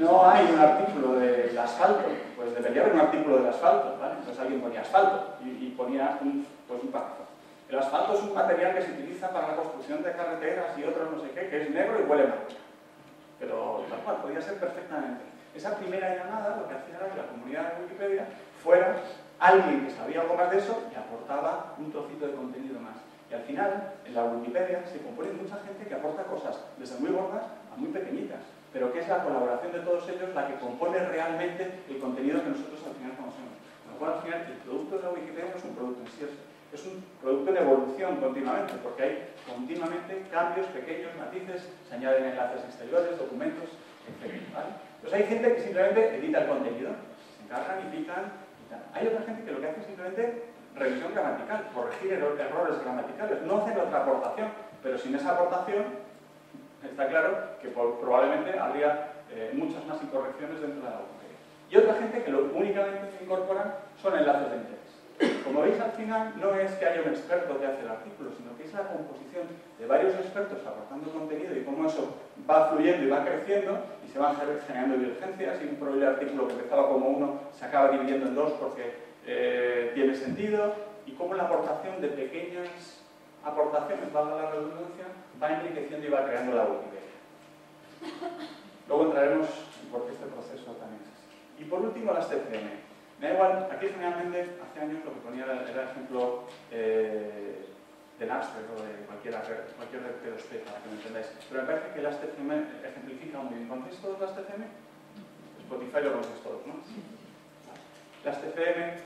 No hay un artículo del asfalto, pues debería haber un artículo del asfalto, ¿vale? Entonces alguien ponía asfalto y ponía un párrafo. El asfalto es un material que se utiliza para la construcción de carreteras y otros no sé qué, que es negro y huele mal. pero tal cual, podía ser perfectamente. Esa primera llamada lo que hacía era que la comunidad de Wikipedia fuera alguien que sabía algo más de eso y aportaba un trocito de contenido más. Y al final, en la Wikipedia se compone mucha gente que aporta cosas desde muy gordas a muy pequeñitas, pero que es la colaboración de todos ellos la que compone realmente el contenido que nosotros al final conocemos. Con lo cual, al final, el producto de la Wikipedia no es un producto en sí, es un producto en evolución continuamente, porque hay continuamente cambios, pequeños matices, se añaden enlaces exteriores, documentos, etc. ¿Vale? Entonces hay gente que simplemente edita el contenido, se encargan y pican y tal. Hay otra gente que lo que hace es simplemente revisión gramatical, corregir errores gramaticales, no hacer otra aportación, pero sin esa aportación está claro que probablemente habría muchas más incorrecciones dentro de la Wikipedia. Y otra gente que lo únicamente que incorporan son enlaces de interés. Como veis, al final no es que haya un experto que hace el artículo, sino que es la composición de varios expertos aportando contenido y cómo eso va fluyendo y va creciendo y se van generando divergencias y un probable artículo que empezaba como uno se acaba dividiendo en dos porque tiene sentido y cómo la aportación de pequeñas aportaciones, valga la redundancia, va enriqueciendo y va creando la Wikipedia. Luego entraremos en por qué este proceso también es así. Y por último, las TCM. Me da igual, aquí generalmente hace años lo que ponía era el ejemplo de Napster o de cualquier red P2P, para que me entendáis. Pero me parece que las TCM ejemplifica muy bien. ¿Conocéis todos las TCM? Spotify lo conocéis todos, ¿no? Las TCM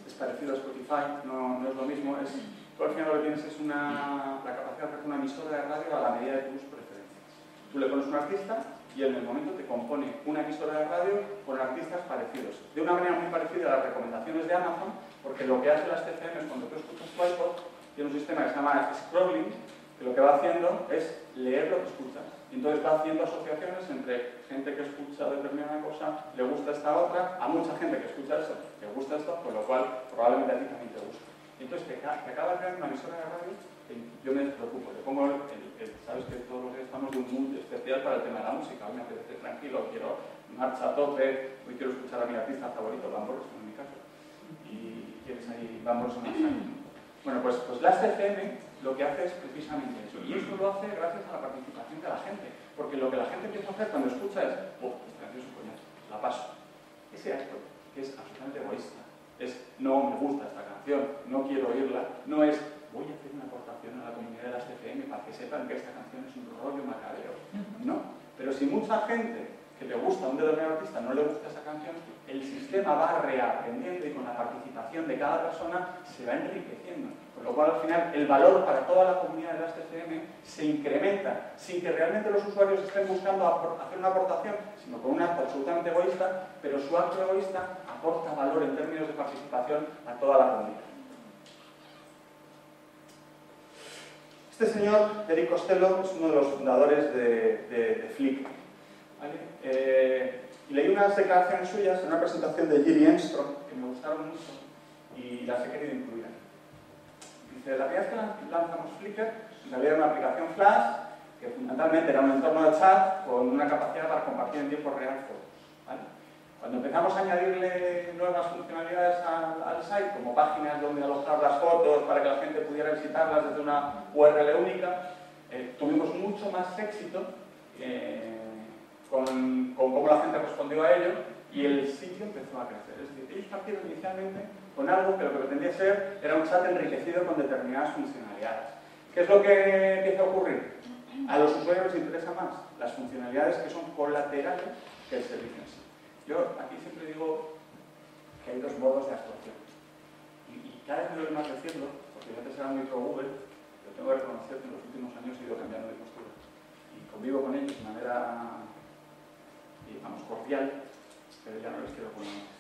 es parecido a Spotify, no es lo mismo. Tú al final lo que tienes es la capacidad de hacer una emisora de radio a la medida de tus preferencias. Tú le pones un artista y en el momento te compone una emisora de radio con artistas parecidos. De una manera muy parecida a las recomendaciones de Amazon, porque lo que hace las TCM es cuando tú escuchas tu iPod, tiene un sistema que se llama scrolling, que lo que va haciendo es leer lo que escuchas. Y entonces va haciendo asociaciones entre gente que escucha determinada cosa, le gusta esta otra, a mucha gente que escucha eso, le gusta esto, con lo cual probablemente a ti también te gusta. Y entonces te acaba creando una emisora de radio que yo me despreocupo. Le pongo sabes que todos los días estamos de un mood especial para el tema de la música. Hoy me apetece tranquilo, quiero marcha a tope, hoy quiero escuchar a mi artista favorito, Van Morrison en mi caso. Y tienes ahí Van Morrison en el Bueno, pues las TCM lo que hace es precisamente eso. Y eso lo hace gracias a la participación de la gente. Porque lo que la gente empieza a hacer cuando escucha es, esta canción es un coñazo, la paso. Ese acto, que es absolutamente egoísta, es, no me gusta esta canción, no quiero oírla, no es, voy a hacer una aportación a la comunidad de las TCM para que sepan que esta canción es un rollo macabeo. No. Pero si mucha gente que le gusta a un determinado artista no le gusta esa canción, el sistema va reaprendiendo y con la participación de cada persona se va enriqueciendo. Con lo cual, al final, el valor para toda la comunidad de las TCM se incrementa sin que realmente los usuarios estén buscando hacer una aportación, sino con un acto absolutamente egoísta, pero su acto egoísta aporta valor en términos de participación a toda la comunidad. Este señor, Eric Costello, es uno de los fundadores de Flickr. ¿Vale? Y leí unas declaraciones suyas en una presentación de Jiri Enstrom que me gustaron mucho y las he querido incluir aquí. Dice, la primera vez que lanzamos Flickr, en realidad era una aplicación Flash que fundamentalmente era un entorno de chat con una capacidad para compartir en tiempo real fotos. ¿Vale? Cuando empezamos a añadirle nuevas funcionalidades al site, como páginas donde alojar las fotos para que la gente pudiera visitarlas desde una URL única, tuvimos mucho más éxito con cómo la gente respondió a ello y el sitio empezó a crecer. Es decir, ellos partieron inicialmente con algo que lo que pretendía ser era un chat enriquecido con determinadas funcionalidades. ¿Qué es lo que empieza a ocurrir? A los usuarios les interesa más las funcionalidades que son colaterales que el servicio en sí. Yo aquí siempre digo que hay dos modos de actuación. Y cada vez me doy más decirlo, porque yo antes era muy pro Google, pero tengo que reconocer que en los últimos años he ido cambiando de postura. Y convivo con ellos de manera, digamos, cordial, pero ya no les quiero poner más.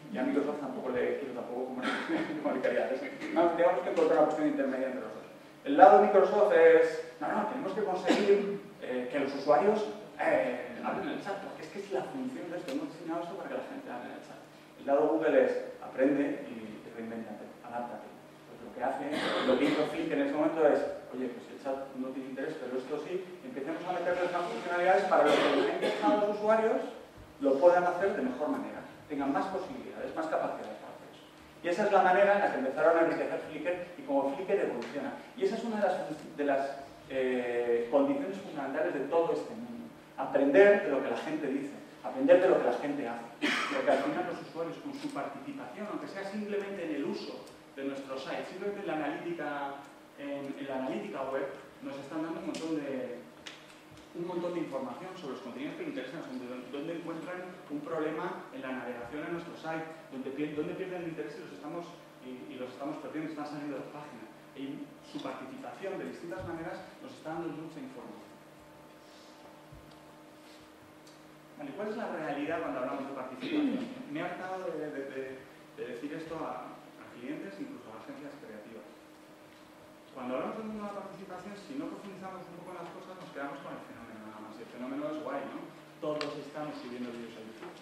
Y a Microsoft tampoco le quiero comunicaría. No, tenemos que encontrar una cuestión intermedia entre los dos. El lado de Microsoft es, no, tenemos que conseguir que los usuarios hablen en el chat, porque es que es la función de esto, hemos diseñado esto para que la gente hable en el chat. El lado Google es, aprende y reinvéntate, adáptate. Pues lo que hace, lo que hizo Flickr en ese momento es, oye, pues el chat no tiene interés, pero esto sí, empecemos a meterles más funcionalidades para que los que han los usuarios lo puedan hacer de mejor manera, tengan más posibilidades, más capacidades para hacer eso. Y esa es la manera en la que empezaron a enriquecer Flickr y como Flickr evoluciona. Y esa es una de las condiciones fundamentales de todo este mundo. aprender de lo que la gente dice, aprender de lo que la gente hace. Porque al final los usuarios con su participación, aunque sea simplemente en el uso de nuestro site, simplemente en la analítica web, nos están dando un montón de información sobre los contenidos que les interesan, dónde encuentran un problema en la navegación en nuestro site, dónde pierden el interés y los estamos perdiendo, están saliendo de la página. Y su participación de distintas maneras nos está dando mucha información. Vale, ¿cuál es la realidad cuando hablamos de participación? Me he hartado de decir esto a clientes, incluso a agencias creativas. Cuando hablamos de una participación, si no profundizamos un poco en las cosas, nos quedamos con el fenómeno nada más. Y el fenómeno es guay, ¿no? Todos estamos subiendo vídeos a YouTube.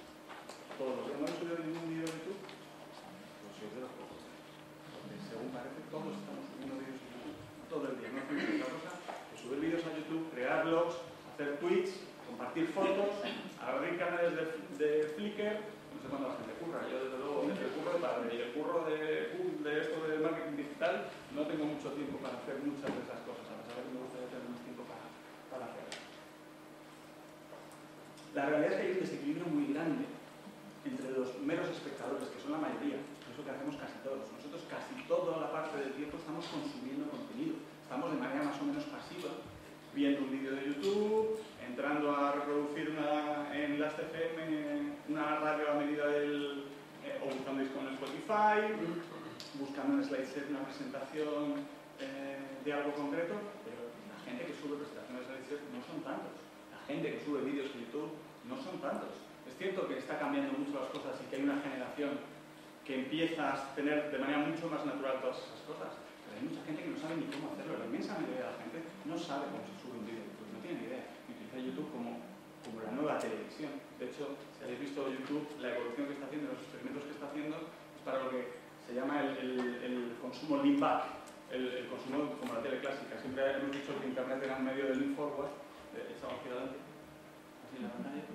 Todos. ¿No he subido ningún vídeo a YouTube? Pues soy de los pocos. Porque según parece, todos estamos subiendo vídeos a YouTube. Todo el día. No hacemos otra cosa que subir vídeos a YouTube, crear blogs, hacer tweets, compartir fotos, abrir canales de Flickr. No sé cuándo la gente curra. Yo, desde luego, desde el curro de padre y el curro de esto de marketing digital, no tengo mucho tiempo para hacer muchas de esas cosas, a pesar de que me gustaría tener más tiempo para hacerlas. La realidad es que hay un desequilibrio muy grande entre los meros espectadores, que son la mayoría, que es lo que hacemos casi todos. Nosotros casi toda la parte del tiempo estamos consumiendo contenido. Estamos de manera más o menos pasiva, viendo un vídeo de YouTube, entrando a reproducir en las FM una radio a medida o buscando disco en Spotify, buscando en SlideShare una presentación de algo concreto, pero la gente que sube presentaciones de SlideShare no son tantos. La gente que sube vídeos de YouTube no son tantos. Es cierto que está cambiando mucho las cosas y que hay una generación que empieza a tener de manera mucho más natural todas esas cosas, pero hay mucha gente que no sabe ni cómo hacerlo. La inmensa mayoría de la gente no sabe cómo se sube un vídeo de YouTube, no tiene ni idea. Y utiliza YouTube como la nueva televisión. De hecho, si habéis visto YouTube, la evolución que está haciendo, los experimentos que está haciendo, es para lo que se llama el consumo lean back, el consumo como la tele clásica. Siempre hemos dicho que Internet era un medio de lean forward, echado hacia adelante, así en la pantalla,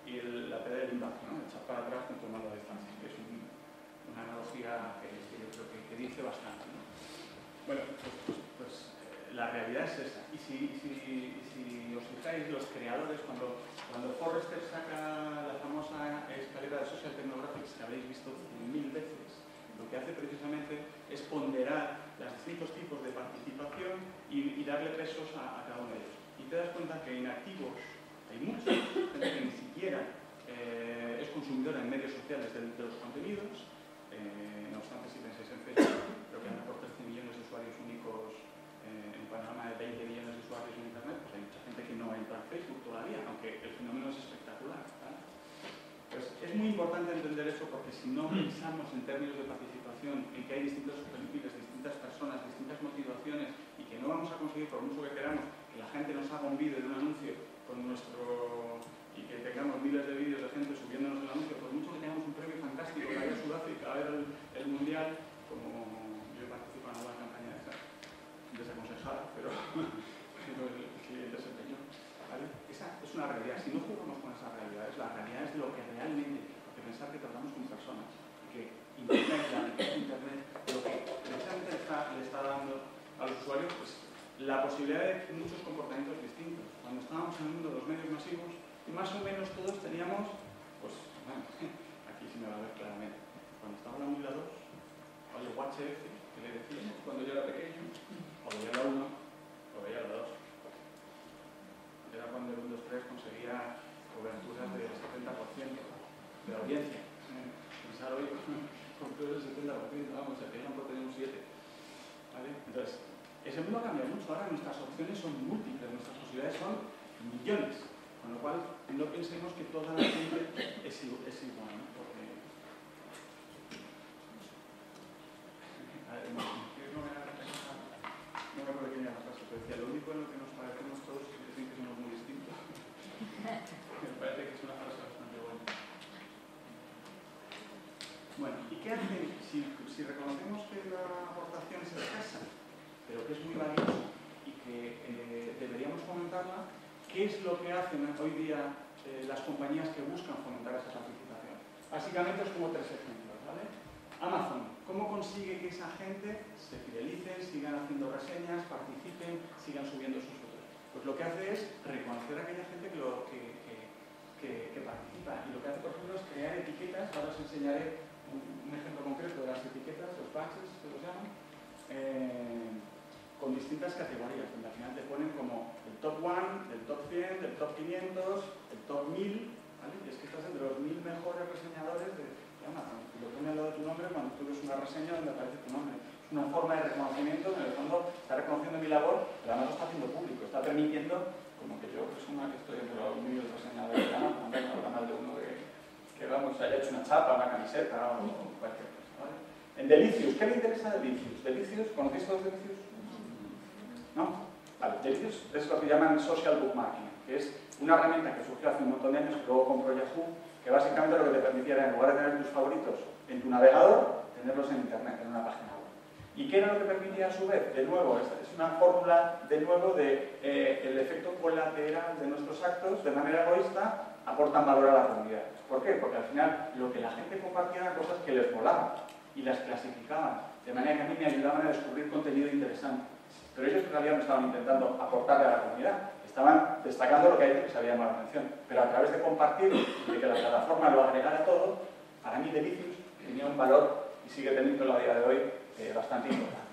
y la PD de lean back, ¿no? Echar para atrás con tomando la distancia, que es una analogía que yo creo que dice bastante, ¿no? Bueno, pues la realidad es esa. Y si os fijáis, los creadores, cuando Forrester saca la famosa escalera de Social Technographics que habéis visto 1000 veces, lo que hace precisamente es ponderar los distintos tipos de participación y darle pesos a cada uno de ellos. Y te das cuenta que en activos hay mucha gente que ni siquiera es consumidora en medios sociales de los contenidos. No obstante, si pensáis en Facebook, creo que anda por 13 millones de usuarios únicos en un panorama de 20 millones de usuarios en Internet. Pues hay mucha gente que no entra en Facebook todavía, aunque el fenómeno es espectacular, ¿vale? Pues es muy importante entender eso, porque si no pensamos en términos de participación, en que hay distintos perfiles, distintas personas, distintas motivaciones, y que no vamos a conseguir, por mucho que queramos, que la gente nos haga un vídeo de un anuncio con y que tengamos miles de vídeos de gente subiéndonos el anuncio, por mucho que tengamos un premio fantástico que haya en Sudáfrica, a ver el Mundial, como yo participo en una campaña de esas, desaconsejada, pero el cliente se empeñó, ¿vale? Esa es una realidad. Si no jugamos con esas realidades, la realidad es de lo que realmente, porque pensar que tratamos con personas, y que Internet, lo que precisamente le está dando a los usuarios, pues la posibilidad de muchos comportamientos distintos. Cuando estábamos en el mundo de los medios masivos, más o menos todos teníamos, pues, bueno, aquí sí me va a ver claramente, cuando estaba la 1 y la 2, o el UHF, que le decíamos cuando yo era pequeño, o veía la 1, o veía la 2. Era cuando el 1, 2, 3 conseguía coberturas del 70% de la audiencia. Pensar hoy con todo el 70%, vamos, se querían por tener un 7. ¿Vale? Entonces, ese mundo ha cambiado mucho. Ahora nuestras opciones son múltiples, nuestras posibilidades son millones. Con lo cual, no pensemos que toda la gente es igual, ¿no? Porque... A ver, no me acuerdo quién era la frase, pero decía, lo único en lo que nos parecemos todos es decir que somos muy distintos. Me parece que es una frase bastante buena. Bueno, ¿y qué hacen si reconocemos que la aportación es escasa, pero que es muy valiosa y que deberíamos fomentarla? ¿Qué es lo que hacen hoy día las compañías que buscan fomentar esa participación? Básicamente es como 3 ejemplos, ¿vale? Amazon, ¿cómo consigue que esa gente se fidelicen, sigan haciendo reseñas, participen, sigan subiendo sus fotos? Pues pues lo que hace es reconocer a aquella gente que participa. Y lo que hace, por ejemplo, es crear etiquetas. Ahora os enseñaré un ejemplo concreto de las etiquetas, los badges, que los llaman, con distintas categorías, donde al final te ponen como el top 1, el top 100, el top 500, el top 1000, ¿vale? Y es que estás entre los 1000 mejores reseñadores de Amazon. Y lo pone al lado de tu nombre cuando tú ves una reseña donde aparece tu nombre. Es una forma de reconocimiento, en el fondo está reconociendo mi labor, pero además lo está haciendo público, está permitiendo, como que yo, persona que estoy entre los 1000 reseñadores de Amazon, venga al canal de uno que vamos, haya hecho una chapa, una camiseta o cualquier cosa, ¿vale? En Delicious, ¿qué le interesa a Delicious? ¿Delicious? ¿Conocéis todos Delicious? ¿No? Vale, Delicious es lo que llaman social bookmarking, que es una herramienta que surgió hace un montón de años, que luego compró Yahoo, que básicamente lo que te permitía era, en lugar de tener tus favoritos en tu navegador, tenerlos en internet, en una página web. ¿Y qué era lo que permitía a su vez? De nuevo, esta es una fórmula de nuevo de el efecto colateral de nuestros actos, de manera egoísta, aportan valor a la comunidad. ¿Por qué? Porque al final lo que la gente compartía eran cosas que les molaban y las clasificaban, de manera que a mí me ayudaban a descubrir contenido interesante. Pero ellos en realidad no estaban intentando aportarle a la comunidad, estaban destacando lo que a ellos les había llamado la atención. Pero a través de compartir y de que la plataforma lo agregara todo, para mí Delicious tenía un valor y sigue teniendo a día de hoy bastante importante.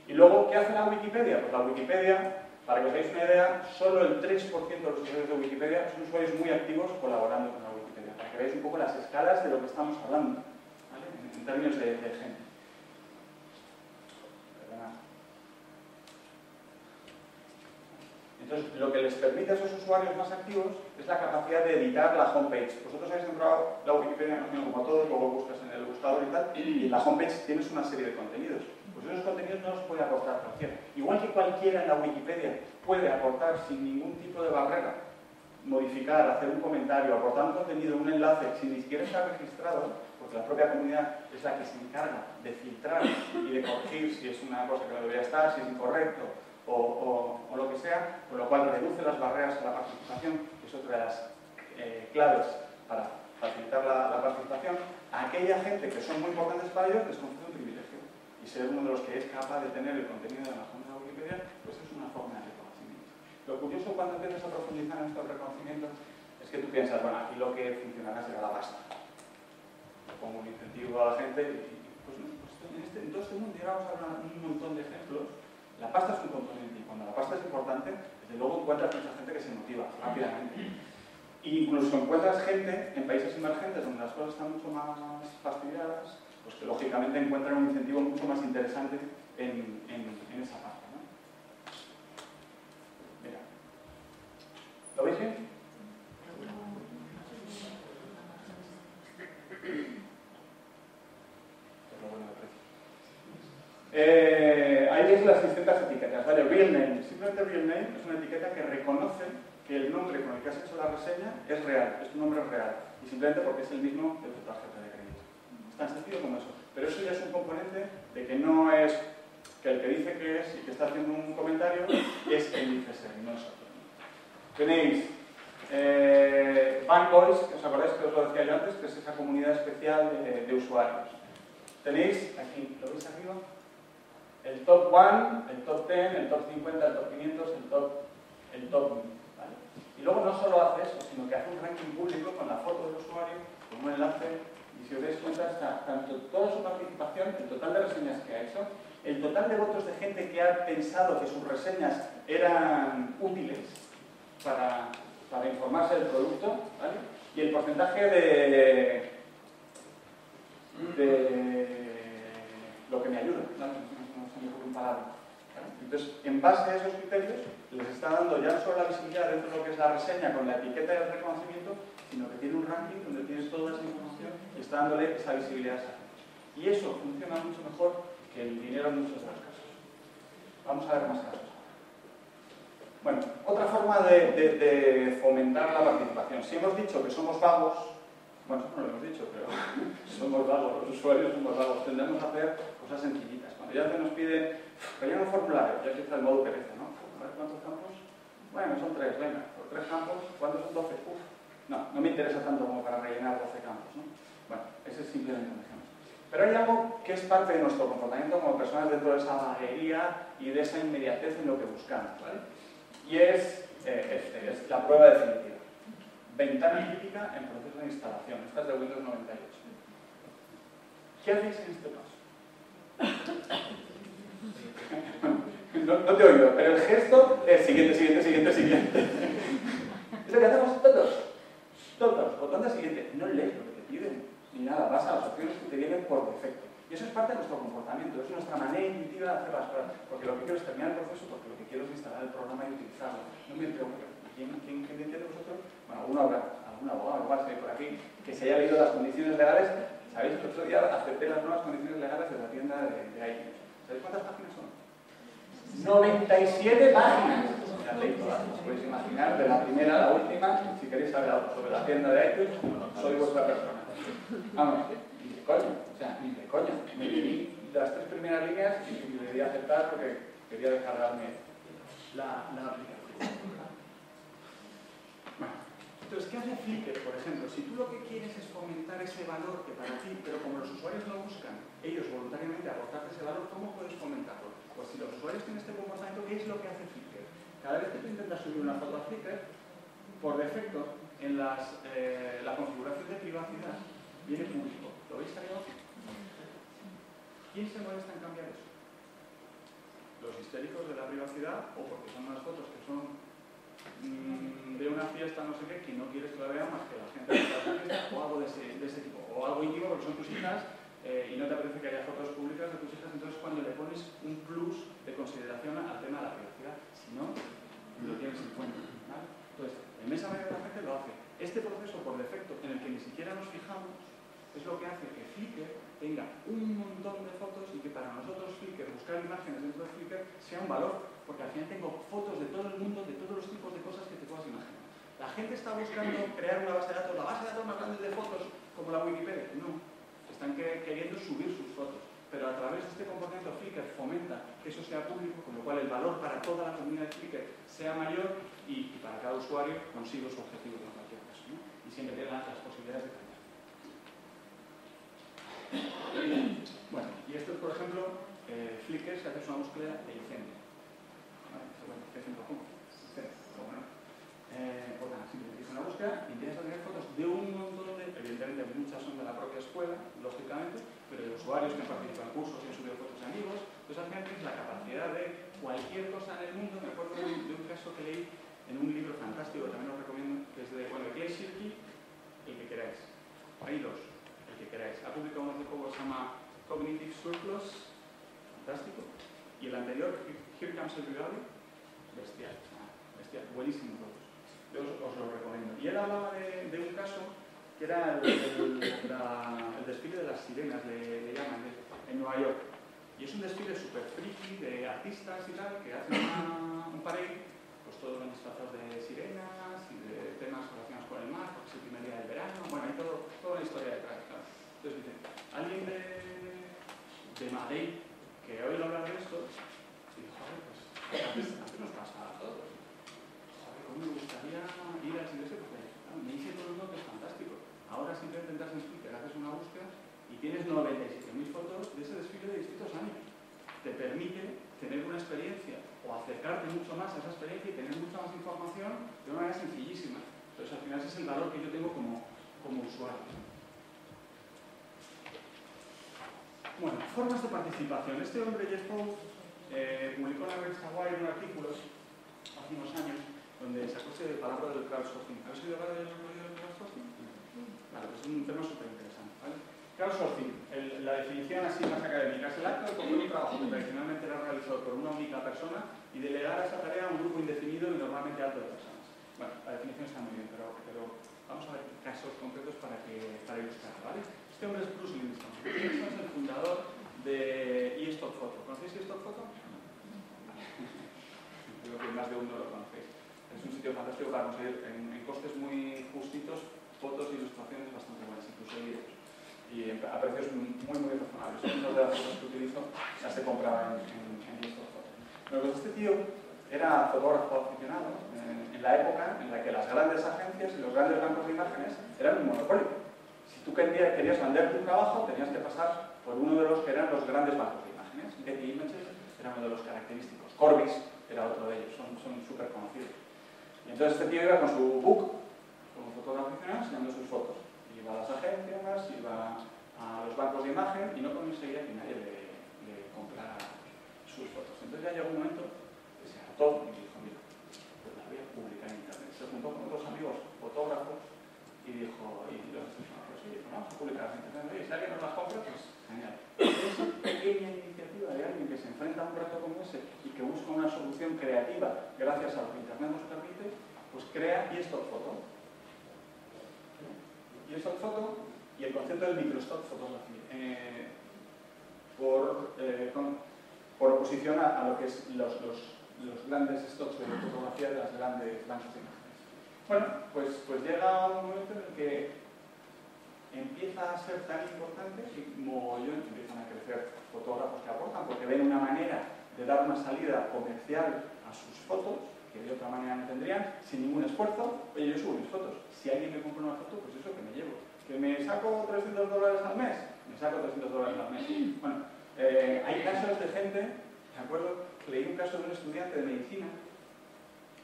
Y luego, ¿qué hace la Wikipedia? Pues la Wikipedia, para que os hagáis una idea, solo el 3% de los usuarios de Wikipedia son usuarios muy activos colaborando con la Wikipedia, para que veáis un poco las escalas de lo que estamos hablando, ¿vale? En términos de gente. Entonces, lo que les permite a esos usuarios más activos es la capacidad de editar la homepage. Vosotros habéis entrado la Wikipedia, no como todos, luego buscas en el buscador y tal, y en la homepage tienes una serie de contenidos. Pues esos contenidos no los puede aportar cualquiera. Igual que cualquiera en la Wikipedia puede aportar sin ningún tipo de barrera, modificar, hacer un comentario, aportar un contenido, un enlace, sin ni siquiera estar registrado, porque la propia comunidad es la que se encarga de filtrar y de corregir si es una cosa que no debería estar, si es incorrecto, o lo que sea, con lo cual reduce las barreras a la participación, que es otra de las claves para facilitar la participación. A aquella gente que son muy importantes para ellos les concede un privilegio, y ser uno de los que es capaz de tener el contenido de la zona de Wikipedia, pues es una forma de reconocimiento. Lo curioso cuando empiezas a profundizar en estos reconocimientos es que tú piensas, bueno, aquí lo que funcionará será la pasta. Pongo un incentivo a la gente y pues no, pues en todo este mundo llegamos a un montón de ejemplos. La pasta es un componente y cuando la pasta es importante, desde luego encuentras mucha gente que se motiva rápidamente. E incluso encuentras gente en países emergentes donde las cosas están mucho más fastidiadas, pues que lógicamente encuentran un incentivo mucho más interesante en esa parte, ¿no? Mira. ¿Lo veis bien? Ahí veis las distintas etiquetas, ¿vale? Real name. Simplemente real name es una etiqueta que reconoce que el nombre con el que has hecho la reseña es real, es tu nombre real, y simplemente porque es el mismo de tu tarjeta de crédito. Es tan sencillo como eso. Pero eso ya es un componente de que no es que el que dice que es y que está haciendo un comentario es quien dice ser, no es otro. Tenéis Fanboys, que os acordáis que os lo decía yo antes, que es esa comunidad especial de usuarios. Tenéis, aquí, ¿lo veis arriba? El top 1, el top 10, el top 50, el top 500, el top 1000, ¿vale? Y luego no solo hace eso, sino que hace un ranking público con la foto del usuario, con un enlace, y si os dais cuenta está tanto toda su participación, el total de reseñas que ha hecho, el total de votos de gente que ha pensado que sus reseñas eran útiles para informarse del producto, ¿vale? Y el porcentaje de lo que me ayuda, ¿vale? Entonces, en base a esos criterios, les está dando ya no solo la visibilidad dentro de lo que es la reseña con la etiqueta del reconocimiento, sino que tiene un ranking donde tienes toda esa información y está dándole esa visibilidad a esa gente. Y eso funciona mucho mejor que el dinero en muchos de los casos. Vamos a ver más casos. Bueno, otra forma de fomentar la participación. Si hemos dicho que somos vagos, bueno, no lo hemos dicho, pero somos vagos, los usuarios somos vagos, tendremos que hacer cosas sencillitas. Cuando ya se nos pide rellena un formulario, ya empieza el modo pereza, ¿no? A ver cuántos campos. Bueno, son 3, venga, por 3 campos, ¿cuántos son 12? Uf, no me interesa tanto como para rellenar 12 campos, ¿no? Bueno, ese es simplemente un ejemplo. Pero hay algo que es parte de nuestro comportamiento como personas dentro de esa vaguería y de esa inmediatez en lo que buscamos, ¿vale? Y es este es la prueba definitiva. Ventana típica en proceso de instalación. Esta es de Windows 98. ¿Qué hacéis en este paso? No te he oído, pero el gesto es siguiente. Es lo que hacemos todos. Botón de siguiente. No lees lo que te piden, ni nada. Vas a las opciones que te vienen por defecto. Y eso es parte de nuestro comportamiento, es nuestra manera intuitiva de hacer las cosas. Porque lo que quiero es terminar el proceso, porque lo que quiero es instalar el programa y utilizarlo. No me preocupo. ¿Quién entiende vosotros? Bueno, algún abogado igual se ve por aquí, que se haya leído las condiciones legales. ¿Sabéis que el otro día acepté las nuevas condiciones legales de la tienda de iTunes? ¿Sabéis cuántas páginas son? 97 páginas. Ya leí todas. Os podéis imaginar, de la primera a la última. Si queréis saber algo sobre la tienda de iTunes, soy vuestra persona. Vamos, ni de coña. O sea, ni de coña. Me leí las 3 primeras líneas y le di a aceptar porque quería descargarme la aplicación. Bueno, entonces, ¿qué hace Flickr, por ejemplo? Si tú lo que quieres es fomentar ese valor que para ti, pero como los usuarios no buscan ellos voluntariamente aportarte ese valor, ¿cómo puedes fomentarlo? Pues si los usuarios tienen este comportamiento, ¿qué es lo que hace Flickr? Cada vez que tú intentas subir una foto a Flickr, por defecto, en la configuración de privacidad, viene público. ¿Lo veis ahí abajo? ¿Quién se molesta en cambiar eso? Los histéricos de la privacidad, o porque son unas fotos que son de una fiesta, no sé qué, que no quieres que la vean más que la gente de la fiesta, o algo de ese tipo, o algo íntimo porque son tus hijas y no te apetece que haya fotos públicas de tus hijas, entonces cuando le pones un plus de consideración al tema de la privacidad, si no, lo tienes en cuenta, ¿vale? Entonces, la inmensa mayoría de la gente lo hace. Este proceso por defecto, en el que ni siquiera nos fijamos, es lo que hace que Flickr tenga un montón de fotos y que para nosotros Flickr, buscar imágenes dentro de Flickr, sea un valor, porque al final tengo fotos de todo el mundo, de todos los tipos de cosas que te puedas imaginar. La gente está buscando crear una base de datos, la base de datos más grande de fotos, como la Wikipedia. No, están queriendo subir sus fotos, pero a través de este comportamiento Flickr fomenta que eso sea público, con lo cual el valor para toda la comunidad de Flickr sea mayor y para cada usuario consigue su objetivo en cualquier caso, ¿no? Y siempre tiene las posibilidades de cambiar. Bueno, y esto es, por ejemplo, Flickr, si haces una búsqueda de incendio. ¿Vale? Bueno, ¿qué ejemplo pongo? Bueno, simplemente hice una búsqueda y empiezas a tener fotos de un montón de, evidentemente muchas son de la propia escuela, lógicamente, pero de usuarios que han participado en cursos y han subido fotos de amigos. Entonces al final tienes la capacidad de cualquier cosa en el mundo. Me acuerdo de un caso que leí en un libro fantástico, que también os recomiendo, que es de Clay Shirky, el que queráis. Hay dos, el que queráis. Ha publicado uno hace poco que se llama Cognitive Surplus, fantástico, y el anterior, Here Comes Everybody, bestial, buenísimo todos. Yo os lo recomiendo. Y él hablaba de un caso que era el desfile de las sirenas, le llaman, en Nueva York. Y es un desfile súper friki de artistas y tal, que hacen un parade, pues todos van disfrazados de sirenas y de temas relacionados con el mar, porque es el primer día del verano. Bueno, hay toda la historia detrás, claro. Entonces dice, alguien de Madrid que ha oído hablar de esto, y dijo, joder, pues antes nos pasaba a todos. Joder, cómo me gustaría ir al sitio, porque claro, me dice todo el mundo que es fantástico. Ahora simplemente entras en Flickr, haces una búsqueda y tienes 97.000 fotos de ese desfile de distintos años. Te permite tener una experiencia o acercarte mucho más a esa experiencia y tener mucha más información de una manera sencillísima. Entonces al final ese es el valor que yo tengo como usuario. Bueno, formas de participación. Este hombre, Jeff Pope, publicó en la revista Wired un artículo hace unos años donde sacó ese palabra del crowdsourcing. ¿Habéis oído hablar del crowdsourcing? Vale, pues es un tema súper interesante, ¿vale? Crowdsourcing, la definición así más académica, es el acto de coger un trabajo que tradicionalmente era realizado por una única persona y delegar esa tarea a un grupo indefinido y normalmente alto de personas. Bueno, la definición está muy bien, pero vamos a ver casos concretos para ilustrarlo, ¿vale? Este hombre es Bruce Lindston. Bruce Lindston es el fundador de eStock Photo. ¿Conocéis eStock Photo? Creo que más de uno lo conocéis. Es un sitio fantástico para conseguir en costes muy justitos fotos e ilustraciones bastante buenas, incluso vídeos. Y a precios muy razonables. Muchas de las fotos que utilizo las he comprado en eStock Photo. Bueno, pues este tío era fotógrafo aficionado en la época en la que las grandes agencias y los grandes bancos de imágenes eran un monopolio. Si tú querías vender tu trabajo, tenías que pasar por uno de los que eran los grandes bancos de imágenes. Getty Images era uno de los característicos. Corbis era otro de ellos, son súper conocidos. Y entonces este tío iba con su book, como fotógrafo profesional, enseñando sus fotos. Iba a las agencias, iba a los bancos de imagen y no conseguía que nadie le comprara sus fotos. Entonces ya llegó un momento que se hartó y dijo, mira, pues la voy a publicar en internet. Se juntó con otros amigos fotógrafos y dijo, vamos a publicar en internet. Oye, si alguien nos las compra, pues genial. Esa pequeña iniciativa de alguien que se enfrenta a un reto como ese y que busca una solución creativa gracias a lo que internet nos permite, pues crea eStock Photo. eStock Photo y el concepto del microstock photography. Por oposición a lo que es los grandes stocks de fotografía de las grandes bancos de imágenes. Bueno, pues llega un momento en el que empieza a ser tan importante que empiezan a crecer fotógrafos que aportan porque ven una manera de dar una salida comercial a sus fotos que de otra manera no tendrían, sin ningún esfuerzo. Oye, yo subo mis fotos. Si alguien me compra una foto, pues eso que me llevo. ¿Que me saco $300 al mes? Me saco $300 al mes. Bueno, hay casos de gente, me acuerdo, que leí un caso de un estudiante de medicina.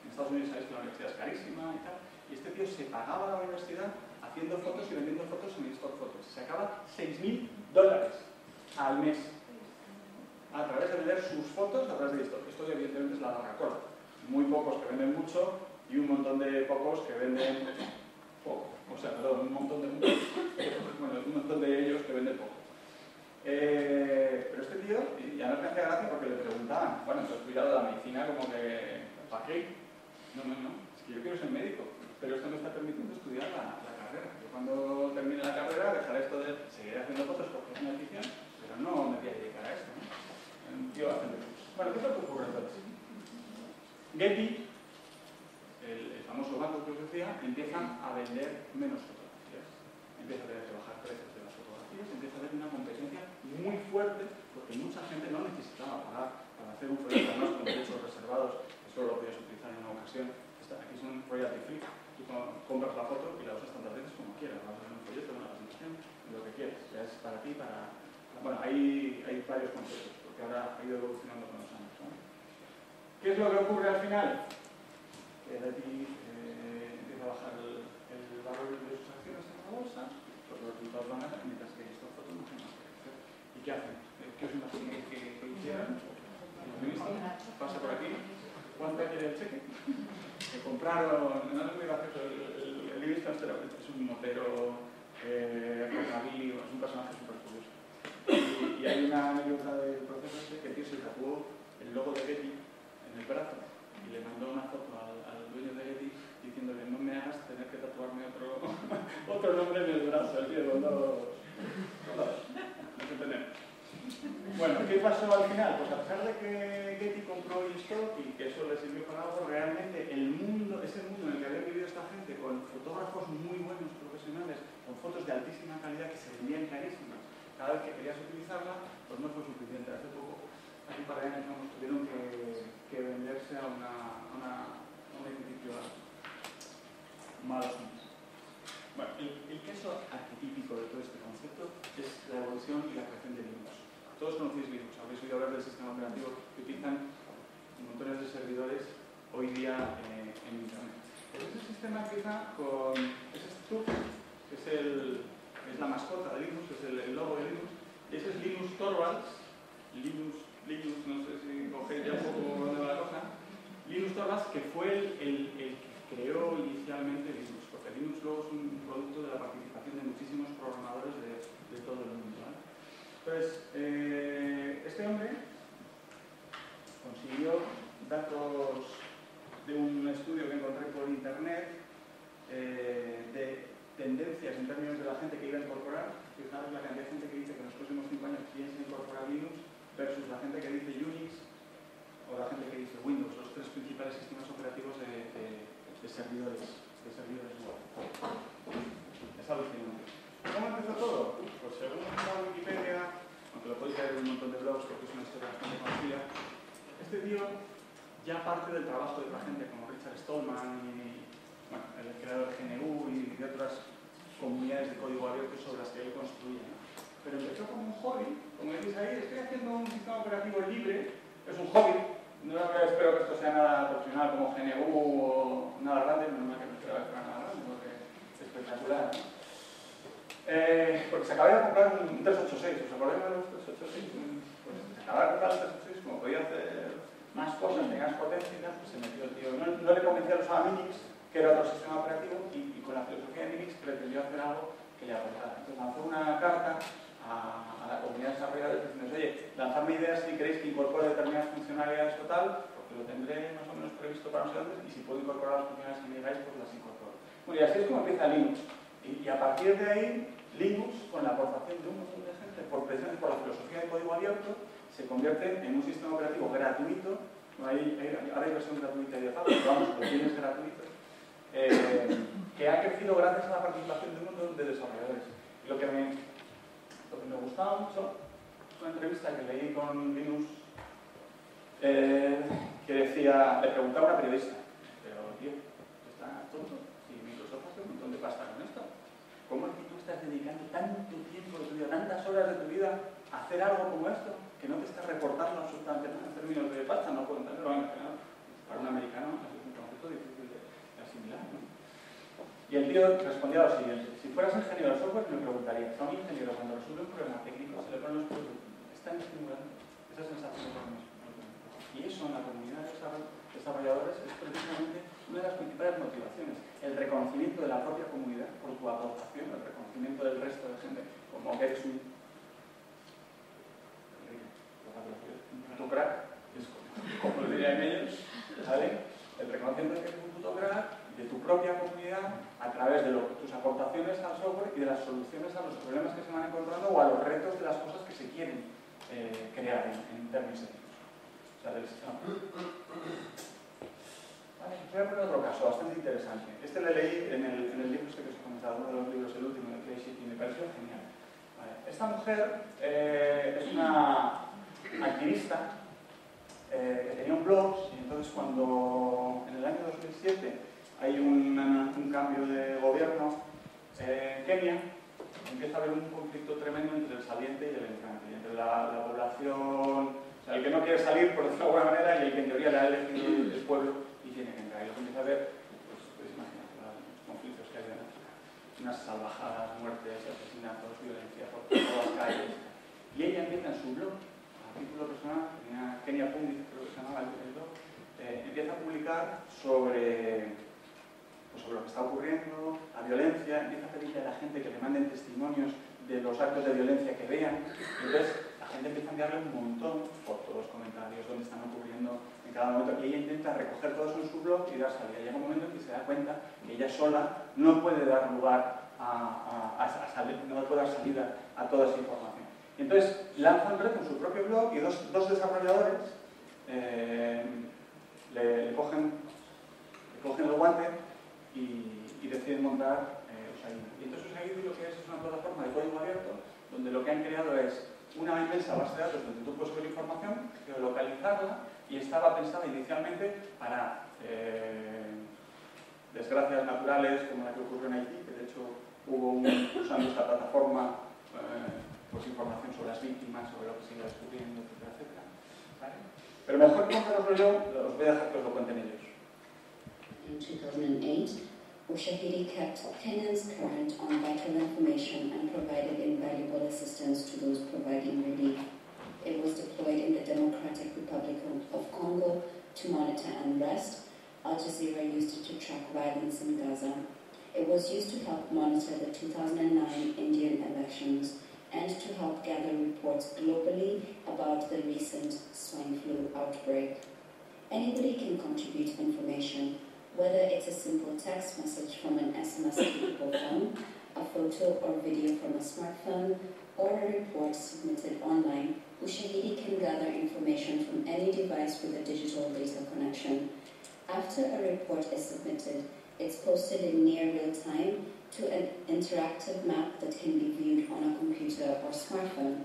En Estados Unidos sabéis que la universidad es carísima y tal. Y este tío se pagaba a la universidad haciendo fotos y vendiendo fotos en eStock Photos. Se sacaba $6.000 al mes a través de vender sus fotos a través de eStock. Esto evidentemente es la larga cola. Muy pocos que venden mucho y un montón de pocos que venden poco. O sea, perdón, un montón de ellos que venden poco. Pero este tío, y a mí me hacía gracia porque le preguntaban, bueno, entonces cuidado de la medicina como que, ¿para qué? No, es que yo quiero ser médico, pero esto me está permitiendo estudiar la carrera. Yo cuando termine la carrera dejaré esto de seguir haciendo fotos porque es una afición, pero no me voy a dedicar a esto, ¿no? Un tío bastante. Bueno, ¿qué es lo que ocurre entonces? Getty, el famoso banco que os decía, empiezan a vender menos fotografías. Empieza a tener que bajar precios de las fotografías, empieza a haber una competencia muy fuerte porque mucha gente no necesitaba pagar para hacer un proyecto además con derechos reservados, que solo lo podías utilizar en una ocasión. Aquí son royalty free. Tú compras la foto y la usas tantas veces como quieras. Vas a hacer un proyecto, una presentación, lo que quieras. Ya es para ti, para... Bueno, hay varios conceptos porque ahora ha ido evolucionando con los años, ¿no? ¿Qué es lo que ocurre al final? Que Getty empieza a bajar el valor de sus acciones en la bolsa, pues los resultados van a ganar, mientras que estas fotos no tienen más que crecer. ¿Y qué hacen? ¿Qué os imagináis que hicieran? ¿El ministro pasa por aquí? ¿Cuánto quiere el cheque? Que compraron, no es muy gracioso, el ministro es un motero, rockabilly, es un personaje súper curioso. Y hay una anécdota del proceso este que el tío se tatuó el logo de Getty en el brazo y le mandó una foto al dueño de Getty diciéndole no me hagas tener que tatuarme otro nombre en el brazo, el tío con dos. No se entendemos. Bueno, ¿qué pasó al final? Pues a pesar de que Getty compró eStock y que eso le sirvió para algo, realmente ese mundo en el que había vivido esta gente con fotógrafos muy buenos, profesionales, con fotos de altísima calidad que se vendían carísimas, cada vez que querías utilizarla, pues no fue suficiente. Hace poco, hace un par de años, tuvieron que venderse a un edificio malos. Bueno, el caso arquetípico de todo este concepto es la evolución y la creación de Linux. Todos conocéis Linux, habréis oído hablar del sistema operativo que utilizan montones de servidores hoy día en Internet. Pues ese sistema empieza con ese Stub, que es la mascota de Linux, es el logo de Linux, y ese es Linus Torvalds. Linus, no sé si cogéis ya un poco dónde va la cosa. Linus Torvalds, que fue el que creó inicialmente Linux, porque Linux luego es un producto de la participación de muchísimos programadores de todo el mundo, ¿vale? Entonces, este hombre consiguió datos de un estudio que encontré por internet de tendencias en términos de la gente que iba a incorporar. Fijaros la cantidad de gente que dice que en los próximos 5 años piensa incorporar Linux versus la gente que dice Unix o la gente que dice Windows, los tres principales sistemas operativos de servidores web. Es alucinante. ¿Cómo empezó todo? Pues según la Wikipedia, aunque lo podéis leer en un montón de blogs porque es una historia bastante conocida, este tío ya parte del trabajo de otra gente como Richard Stallman y bueno, el creador de GNU y de otras comunidades de código abierto sobre las que él construye, ¿no? Pero empezó como un hobby, como decís ahí, estoy haciendo un sistema operativo libre, es un hobby, No espero que esto sea nada profesional como GNU o nada grande, no me espero que fuera nada grande, porque es espectacular, ¿no? Porque se acaba de comprar un 386, ¿os acordáis de los 386? Pues se acaba de comprar el 386, como podía hacer más cosas, tenía más potencia y tal, pues se metió el tío. No le convencía a los Minix, que era otro sistema operativo, y con la filosofía de Minix pretendió hacer algo que le aportara. Entonces lanzó una carta a la comunidad de desarrolladores diciendo, oye, lanzadme ideas si queréis que incorpore determinadas funcionalidades o tal, porque lo tendré más o menos previsto para no sé dónde, y si puedo incorporar las funcionalidades que me digáis, pues las incorporo. Bueno, y así es como empieza Linux. Y a partir de ahí, Linux, con la aportación de un montón de gente, precisamente por la filosofía de código abierto, se convierte en un sistema operativo gratuito. Ahora hay versión gratuita y de pago, pero vamos, lo tienes gratuito, que ha crecido gracias a la participación de un montón de desarrolladores. Y lo que me gustaba mucho es una entrevista que leí con Linux, que decía, le preguntaba a una periodista, pero tío, ¿estás tonto? Si Microsoft hace un montón de pasta con esto, ¿cómo es que tú estás dedicando tanto tiempo de tu vida, tantas horas de tu vida a hacer algo como esto, que no te estás reportando absolutamente nada en términos de pasta? No puedo entenderlo, para un americano es un concepto difícil de asimilar, ¿no? Y el tío respondía lo siguiente: si fueras ingeniero de software, me preguntarías, a un ingeniero cuando resuelve un problema técnico se le ponen los pelos, es tan estimulante esa sensación de programación. Y eso en la comunidad de desarrolladores es precisamente una de las principales motivaciones, el reconocimiento de la propia comunidad por tu aportación, el reconocimiento del resto de gente, como que eres un puto crack, es como lo dirían ellos, ¿vale? El reconocimiento de que eres un puto crack, de tu propia comunidad, a través de tus aportaciones al software y de las soluciones a los problemas que se van encontrando o a los retos de las cosas que se quieren crear en términos éticos. O sea, del sistema. Vale, voy a poner otro caso bastante interesante. Este lo leí en el libro que os he comentado, uno de los libros, el último de Clay Shit, y me pareció genial. Vale. Esta mujer es una activista que tenía un blog, y entonces cuando en el año 2007 hay un cambio de gobierno en Kenia, empieza a haber un conflicto tremendo entre el saliente y el entrante, y entre la población, o sea, el que no quiere salir por decirlo de alguna manera y el que en teoría le ha elegido el pueblo y tiene que entrar. Y lo que empieza a ver, pues imagínate, los conflictos que hay en África, unas salvajadas, muertes, asesinatos, violencia por todas las calles. Y ella empieza en su blog, a título personal, tenía Kenia Pundit, creo que se llamaba el blog, empieza a publicar sobre lo que está ocurriendo, la violencia, empieza a pedirle a la gente que le manden testimonios de los actos de violencia que vean. Entonces la gente empieza a enviarle un montón, fotos, comentarios, dónde están ocurriendo en cada momento, y ella intenta recoger todo eso en su blog y dar salida. Llega un momento en que se da cuenta que ella sola no puede dar lugar no puede dar salida a toda esa información. Y entonces lanza un reto en su propio blog y dos desarrolladores le cogen el guante y deciden montar Usagi. Y entonces Usagi lo que es una plataforma de código abierto donde lo que han creado es una inmensa base de datos donde tú puedes subir información, geolocalizarla, y estaba pensada inicialmente para desgracias naturales como la que ocurrió en Haití, que de hecho hubo usando esta plataforma pues información sobre las víctimas, sobre lo que se iba descubriendo, etcétera, etcétera. ¿Vale? Pero mejor que contároslo yo, os voy a dejar que os lo cuenten ellos. In 2008, Ushahidi kept Kenyans current on vital information and provided invaluable assistance to those providing relief. It was deployed in the Democratic Republic of Congo to monitor unrest. Al Jazeera used it to track violence in Gaza. It was used to help monitor the 2009 Indian elections and to help gather reports globally about the recent swine flu outbreak. Anybody can contribute information, whether it's a simple text message from an SMS-capable phone, a photo or video from a smartphone, or a report submitted online. Ushahidi can gather information from any device with a digital data connection. After a report is submitted, it's posted in near real time to an interactive map that can be viewed on a computer or smartphone.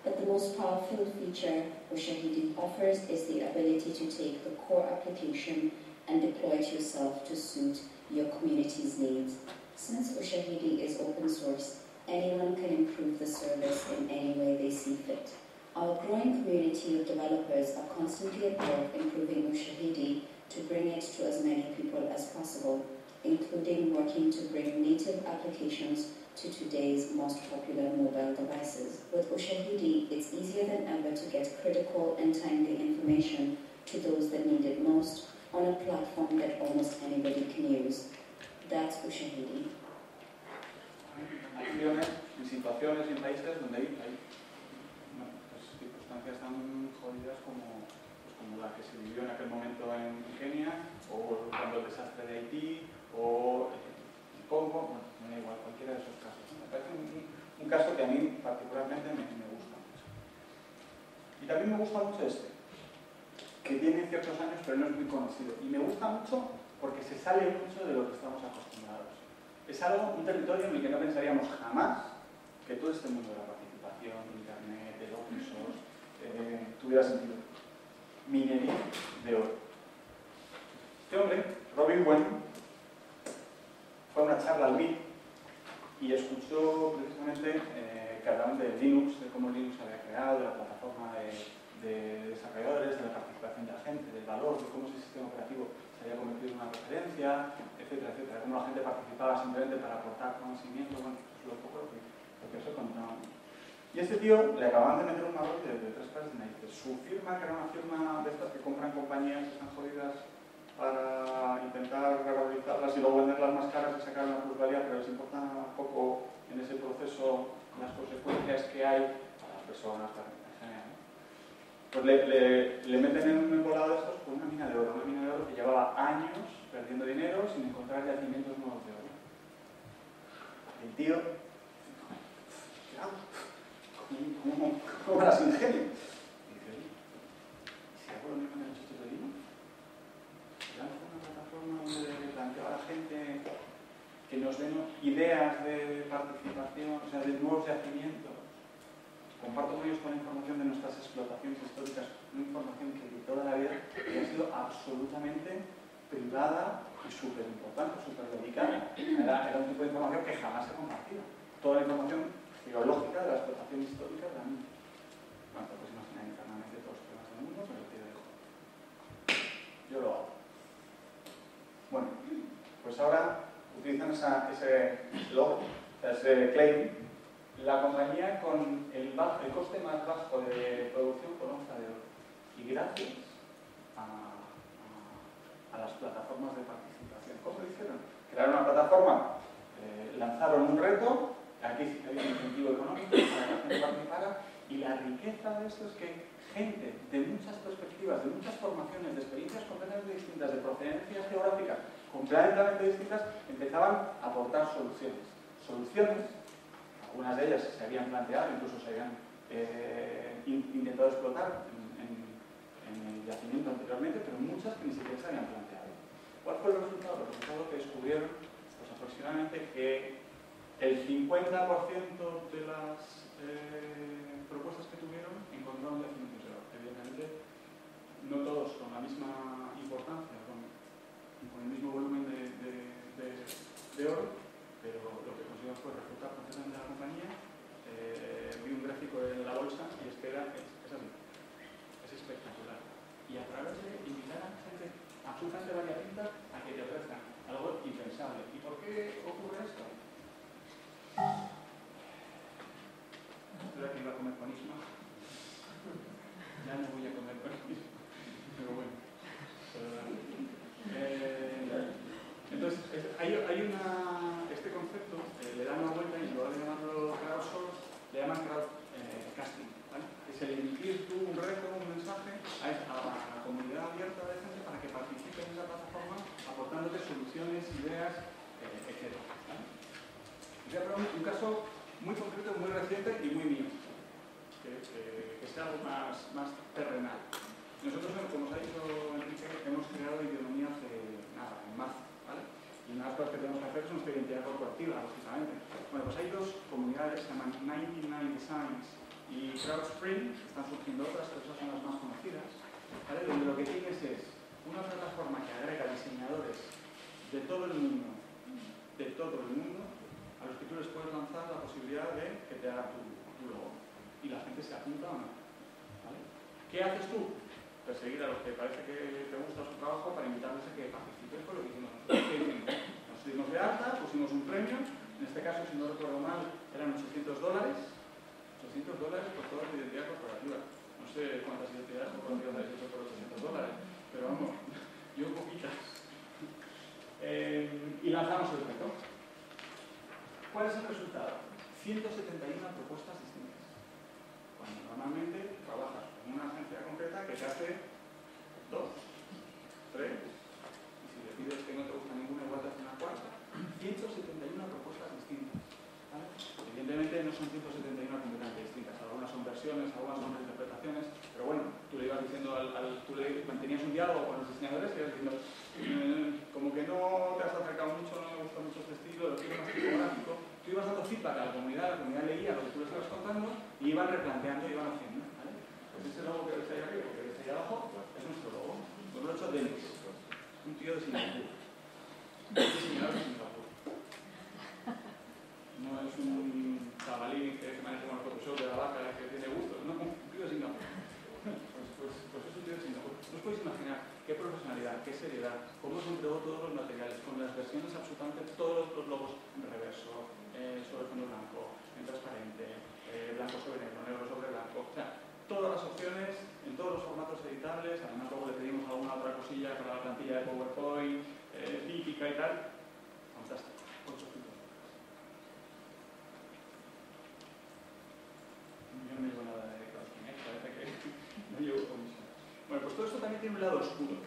But the most powerful feature Ushahidi offers is the ability to take the core application and deploy it yourself to suit your community's needs. Since Ushahidi is open source, anyone can improve the service in any way they see fit. Our growing community of developers are constantly at work improving Ushahidi to bring it to as many people as possible, including working to bring native applications to today's most popular mobile devices. With Ushahidi, it's easier than ever to get critical and timely information to those that need it most on a platform that almost anybody can use. That's Ushahidi. Acciones en situaciones y en países donde hay circunstancias tan jodidas como la que se vivió en aquel momento en Kenia, o cuando el desastre de Haití, o en Congo, bueno, me da igual, cualquiera de esos casos. Me parece un caso que a mí particularmente me gusta mucho. Y también me gusta mucho este, que tiene ciertos años pero no es muy conocido. Y me gusta mucho porque se sale mucho de lo que estamos acostumbrados. Es un territorio en el que no pensaríamos jamás que todo este mundo de la participación, internet, el open source, tuviera sentido. Minería de oro. Este hombre, Robin Wen, fue a una charla al MIT y escuchó precisamente que hablaban de Linux, de cómo Linux se había creado, de la plataforma de desarrolladores, de la participación de la gente, del valor, de cómo ese sistema operativo se había convertido en una referencia, etcétera, etcétera. Cómo la gente participaba simplemente para aportar conocimiento, bueno, eso es un poco lo que os he contado. Y a este tío le acababan de meter un marrón de 3 pares de narices. Su firma, que era una firma de estas que compran compañías que están jodidas para intentar revalorizarlas y luego venderlas más caras y sacar una plusvalía, pero les importa poco en ese proceso las consecuencias que hay para las personas, para en general, ¿no? Pues le meten en un embolado de estos con una mina de oro que llevaba años perdiendo dinero sin encontrar yacimientos nuevos de oro. El tío, ¿qué hago? ¿Cómo las ingenio? Y dice, oye, ¿si hago lo mismo que han hecho estos de Linux? ¿Lanzo una plataforma donde le planteo a la gente que nos den ideas de participación, o sea, de nuevos yacimientos? Comparto con ellos toda la información de nuestras explotaciones históricas, una información que de toda la vida ha sido absolutamente privada y súper importante, súper delicada. Era un tipo de información que jamás se compartía. Toda la información geológica de la explotación histórica también. Bueno, te puedes imaginar internamente todos los temas del mundo, pero te dejo. Yo lo hago. Bueno, pues ahora utilizan ese log, ese claim, la compañía con el coste más bajo de producción con onza de oro. Y gracias a las plataformas de participación. ¿Cómo lo hicieron? Crearon una plataforma, lanzaron un reto, aquí había un incentivo económico para que la gente participara, y la riqueza de esto es que gente de muchas perspectivas, de muchas formaciones, de experiencias completamente distintas, de procedencias geográficas completamente distintas, empezaban a aportar soluciones. Soluciones, algunas de ellas se habían planteado, incluso se habían intentado explotar en el yacimiento anteriormente, pero muchas que ni siquiera se habían planteado. ¿Cuál fue el resultado? El resultado que descubrieron, pues aproximadamente que el 50% de las propuestas que tuvieron encontraron yacimientos de oro. Evidentemente, no todos con la misma importancia, con el mismo volumen de oro, pero lo que consiguió fue refutar completamente la compañía. Vi un gráfico en la bolsa y es que es así, es espectacular. Y a través de invitar a gente absolutamente variadita a que te ofrezcan algo impensable. ¿Y por qué ocurre esto? Espero que iba a comer con Isma. Ya no voy a comer con Isma, pero bueno. Entonces, este concepto le dan una vuelta y en lugar de llamarlo crowdsource, le llaman crowdcasting, ¿vale? Es el emitir tú un reto, un mensaje a la comunidad abierta de gente para que participe en esa plataforma aportándote soluciones, ideas, etc. ¿Vale? Voy a poner un caso muy concreto, muy reciente y muy mío, que sea algo más terrenal. Nosotros, como os ha dicho Enrique, hemos creado Ideonomía hace nada, en marzo, ¿vale? Y una de las cosas que tenemos que hacer es nuestra identidad corporativa, lógicamente. Bueno, pues hay dos comunidades, se llaman 99 Designs y CrowdSpring, están surgiendo otras, pero esas son las más conocidas, ¿vale? Donde lo que tienes es una plataforma que agrega diseñadores de todo el mundo, a los que tú les puedes lanzar la posibilidad de que te haga tu logo. Y la gente se apunta o no. ¿vale? ¿Qué haces tú? Perseguir a los que parece que te gusta su trabajo para invitarles a que participen con lo que hicimos nosotros. Nos dimos de alta, pusimos un premio, en este caso, si no recuerdo mal, eran $800. $800 por toda la identidad corporativa. No sé cuántas identidades corporativas habéis hecho por $800, pero vamos, yo poquitas. Y lanzamos el reto. ¿Cuál es el resultado? 171 propuestas distintas. Cuando normalmente trabajas con una agencia concreta que te hace 2, 3, y si le pides que no te gusta ninguna, igual te hace una cuarta. 171 propuestas distintas. ¿Vale? Evidentemente no son 171 completamente distintas. Algunas son versiones, algunas son interpretaciones, pero bueno, tú le ibas diciendo tú le mantenías un diálogo con los diseñadores y ibas diciendo como que no te has acercado mucho, no me gusta mucho este estilo, lo quiero más tipográfico. Tú ibas dando feedback a la comunidad leía lo que tú le estabas contando y iban replanteando y iban haciendo. ¿Vale? Pues ese logo que veis ahí arriba, que veis ahí abajo, es nuestro logo. Lo hemos hecho Denis, un tío de Singapur. Un diseñador de Singapur. No es un chavalín que se maneja con el Photoshop de la vaca que tiene gusto, no, un tío de Singapur. Pues es un tío de Singapur. No os podéis imaginar qué profesionalidad, qué seriedad, cómo se entregó todos los materiales, con las versiones absolutamente todos los logos en reverso, sobre fondo blanco, en transparente, blanco sobre negro, negro sobre blanco. O sea, todas las opciones, en todos los formatos editables. Además luego le pedimos alguna otra cosilla para la plantilla de PowerPoint, típica y tal. Fantástico. 800. Yo no llevo nada de crowdfunding, parece que no llevo comisión. Bueno, pues todo esto también tiene un lado oscuro.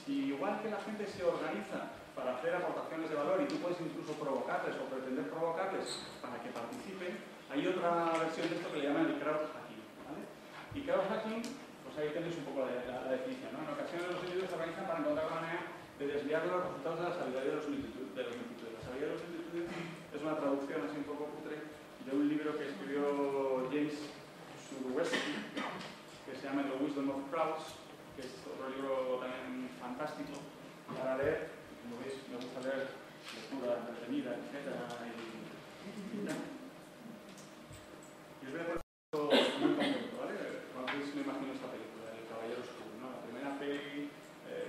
Si igual que la gente se organiza para hacer aportaciones de valor y tú puedes incluso provocarles o pretender provocarles para que participen, hay otra versión de esto que le llaman el crowdhacking, ¿vale? Y crowdhacking, pues ahí tenéis un poco la definición, ¿no? En ocasiones los individuos se organizan para encontrar una manera de desviar los resultados de la sabiduría de los multitudes. La sabiduría de los multitudes es una traducción así un poco cutre de un libro que escribió James Surowiecki, que se llama The Wisdom of Crowds, que es otro libro también fantástico para leer. Como veis, me gusta leer lectura entretenida, etc. Y os voy a poner muy contento, ¿vale? Conocéis, me imagino, esta película, El Caballero Oscuro, ¿no? La primera peli,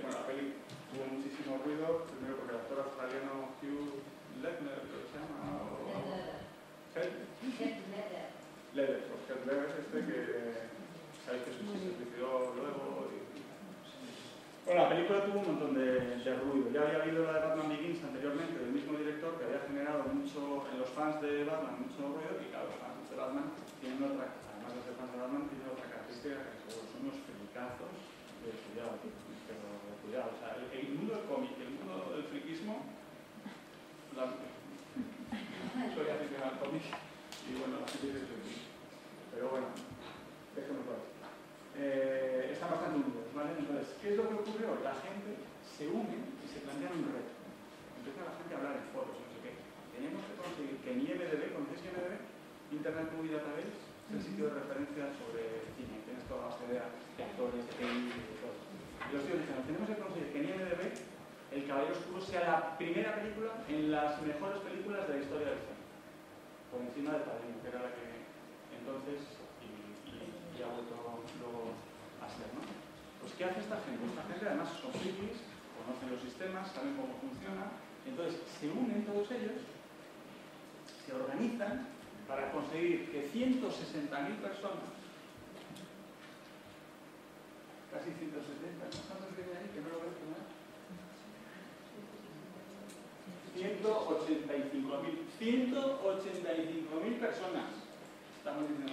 la peli tuvo muchísimo ruido, primero porque el actor australiano Hugh Ledger, creo que se llama, Ledger, pues Heath Ledger es este que sabéis que se suicidó luego. Bueno, la película tuvo un montón de ruido. Ya había habido la de Batman Begins anteriormente, del mismo director, que había generado mucho, en los fans de Batman, mucho ruido, y claro, los fans de Batman tienen otra, además de ser fans de Batman, tienen otra característica que son unos fricazos de cuidado, pero de cuidado. O sea, el mundo del cómic, el mundo del friquismo, soy aficionado al cómic, y bueno, la gente dice que soy. Pero bueno, déjenme por ahí. Están bastante unidos, ¿vale? Entonces, ¿qué es lo que ocurrió? La gente se une y se plantean un reto. Empieza la gente a hablar en foros, no sé qué. Tenemos que conseguir que en IMDb, ¿conocéis IMDb? Internet Movie Database, es el sitio de referencia sobre cine. Tienes toda la base de actores, de pelis, de todo. Y los tíos dicen, tenemos que conseguir que en IMDb El Caballero Oscuro sea la primera película en las mejores películas de la historia del cine. Por encima del Padrino, que era la que entonces y ha vuelto luego a ser, ¿no? Pues ¿qué hace esta gente? Esta gente además son frikis, conocen los sistemas, saben cómo funciona, entonces se unen todos ellos, se organizan para conseguir que 160.000 personas, casi 170, ¿cuántos vienen ahí? Que no lo veo, ¿no? 185.000 personas. Estamos diciendo,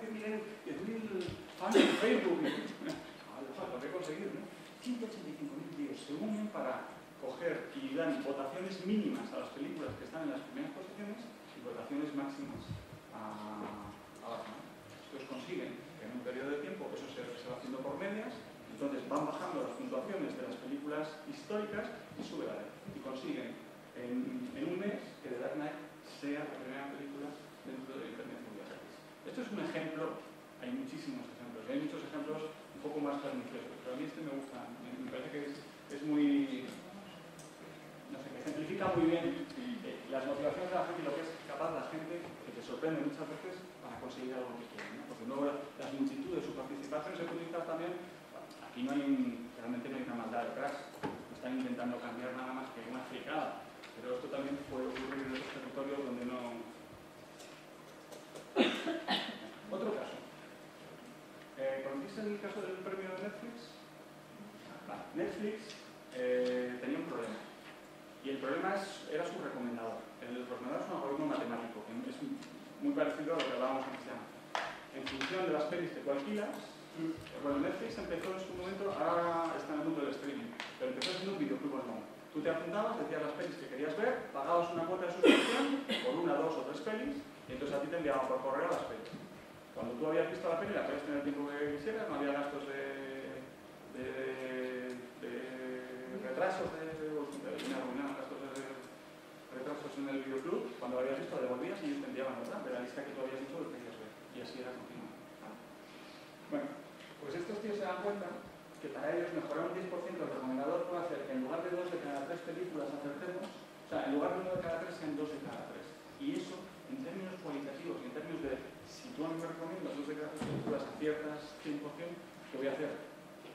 que miren, 10.000 fans en Facebook. Lo que he conseguido, ¿no? 185.000 tíos se unen para coger y dan votaciones mínimas a las películas que están en las primeras posiciones y votaciones máximas a Batman. Entonces consiguen que en un periodo de tiempo, eso se va haciendo por medias, entonces van bajando las puntuaciones de las películas históricas y sube la ley. Y consiguen en un mes que The Dark Knight sea la primera película dentro de Internet Movie Database. Esto es un ejemplo, hay muchísimos ejemplos, hay muchos ejemplos un poco más perniciosos, pero a mí este me gusta, me parece que es muy, no sé, que ejemplifica muy bien las motivaciones de la gente y lo que es capaz la gente, que te sorprende muchas veces para conseguir algo que quieren, ¿no? Porque luego las multitudes, su participación también, aquí realmente no hay una maldad detrás, están intentando cambiar nada más que una fricada, pero esto también puede ocurrir en otros territorios donde no... Otro caso. ¿Conocéis el caso del premio de Netflix? Vale. Netflix tenía un problema, y el problema era su recomendador. El recomendador es un algoritmo matemático, que es muy parecido a lo que hablábamos antes de Amazon. En función de las pelis que tú alquilas, bueno, Netflix empezó en su momento, ahora está en el mundo del streaming, pero empezó siendo un videoclub online. Tú te apuntabas, decías las pelis que querías ver, pagabas una cuota de suscripción por 1, 2 o 3 pelis, y entonces a ti te enviaban por correo las pelis. Cuando tú habías visto la peli, la podías tener el tiempo que quisieras, no había gastos de retrasos, retrasos en el videoclub. Cuando habías visto, la devolvías y ellos te enviaban otra de la lista que tú habías visto lo que querías ver. Y así era continuo. Bueno, pues estos tíos se dan cuenta que para ellos mejorar un 10% el recomendador puede hacer que en lugar de 2 de cada 3 películas acertemos, o sea, en lugar de 1 de cada 3 sean 2 de cada 3. Y eso, en términos cualitativos y en términos de si tú a mí me recomiendas 2 de cada 3 películas aciertas 100%, ¿qué voy a hacer?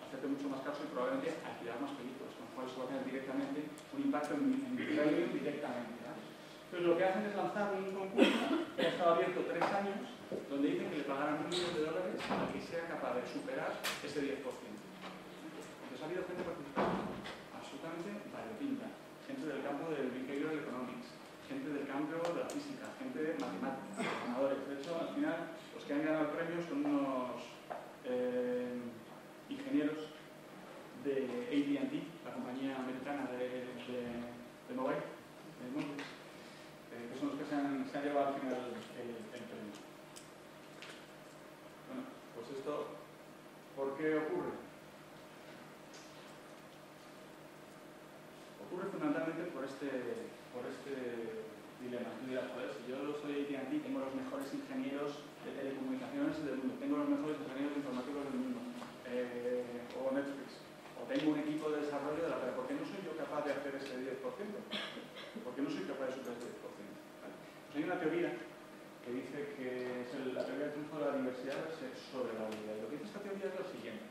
Hacerte mucho más caso y probablemente alquilar más películas, con lo cual eso va a tener directamente un impacto en mi revenue directamente. ¿Vale? Entonces lo que hacen es lanzar un concurso que ha estado abierto 3 años, donde dicen que le pagarán $1 millón al que sea capaz de superar ese 10%. Entonces ha habido gente participando absolutamente variopinta, gente del campo del behavioral economics, gente del campo de la física, gente de matemáticas, programadores. De hecho, al final, los que han ganado el premio son unos ingenieros de AT&T, la compañía americana de mobile, que son los que se han llevado al final el premio. Bueno, pues esto, ¿por qué ocurre? Ocurre fundamentalmente por este dilema. Tú dirás, joder, si yo soy AT&T, tengo los mejores ingenieros de telecomunicaciones del mundo, tengo los mejores ingenieros informativos del mundo, o Netflix, o tengo un equipo de desarrollo de la pero ¿por qué no soy yo capaz de hacer ese 10%? ¿Por qué no soy capaz de superar ese 10%? ¿Vale? Pues hay una teoría que dice que es la teoría del triunfo de la diversidad sobre la habilidad. Y lo que dice esta teoría es lo siguiente.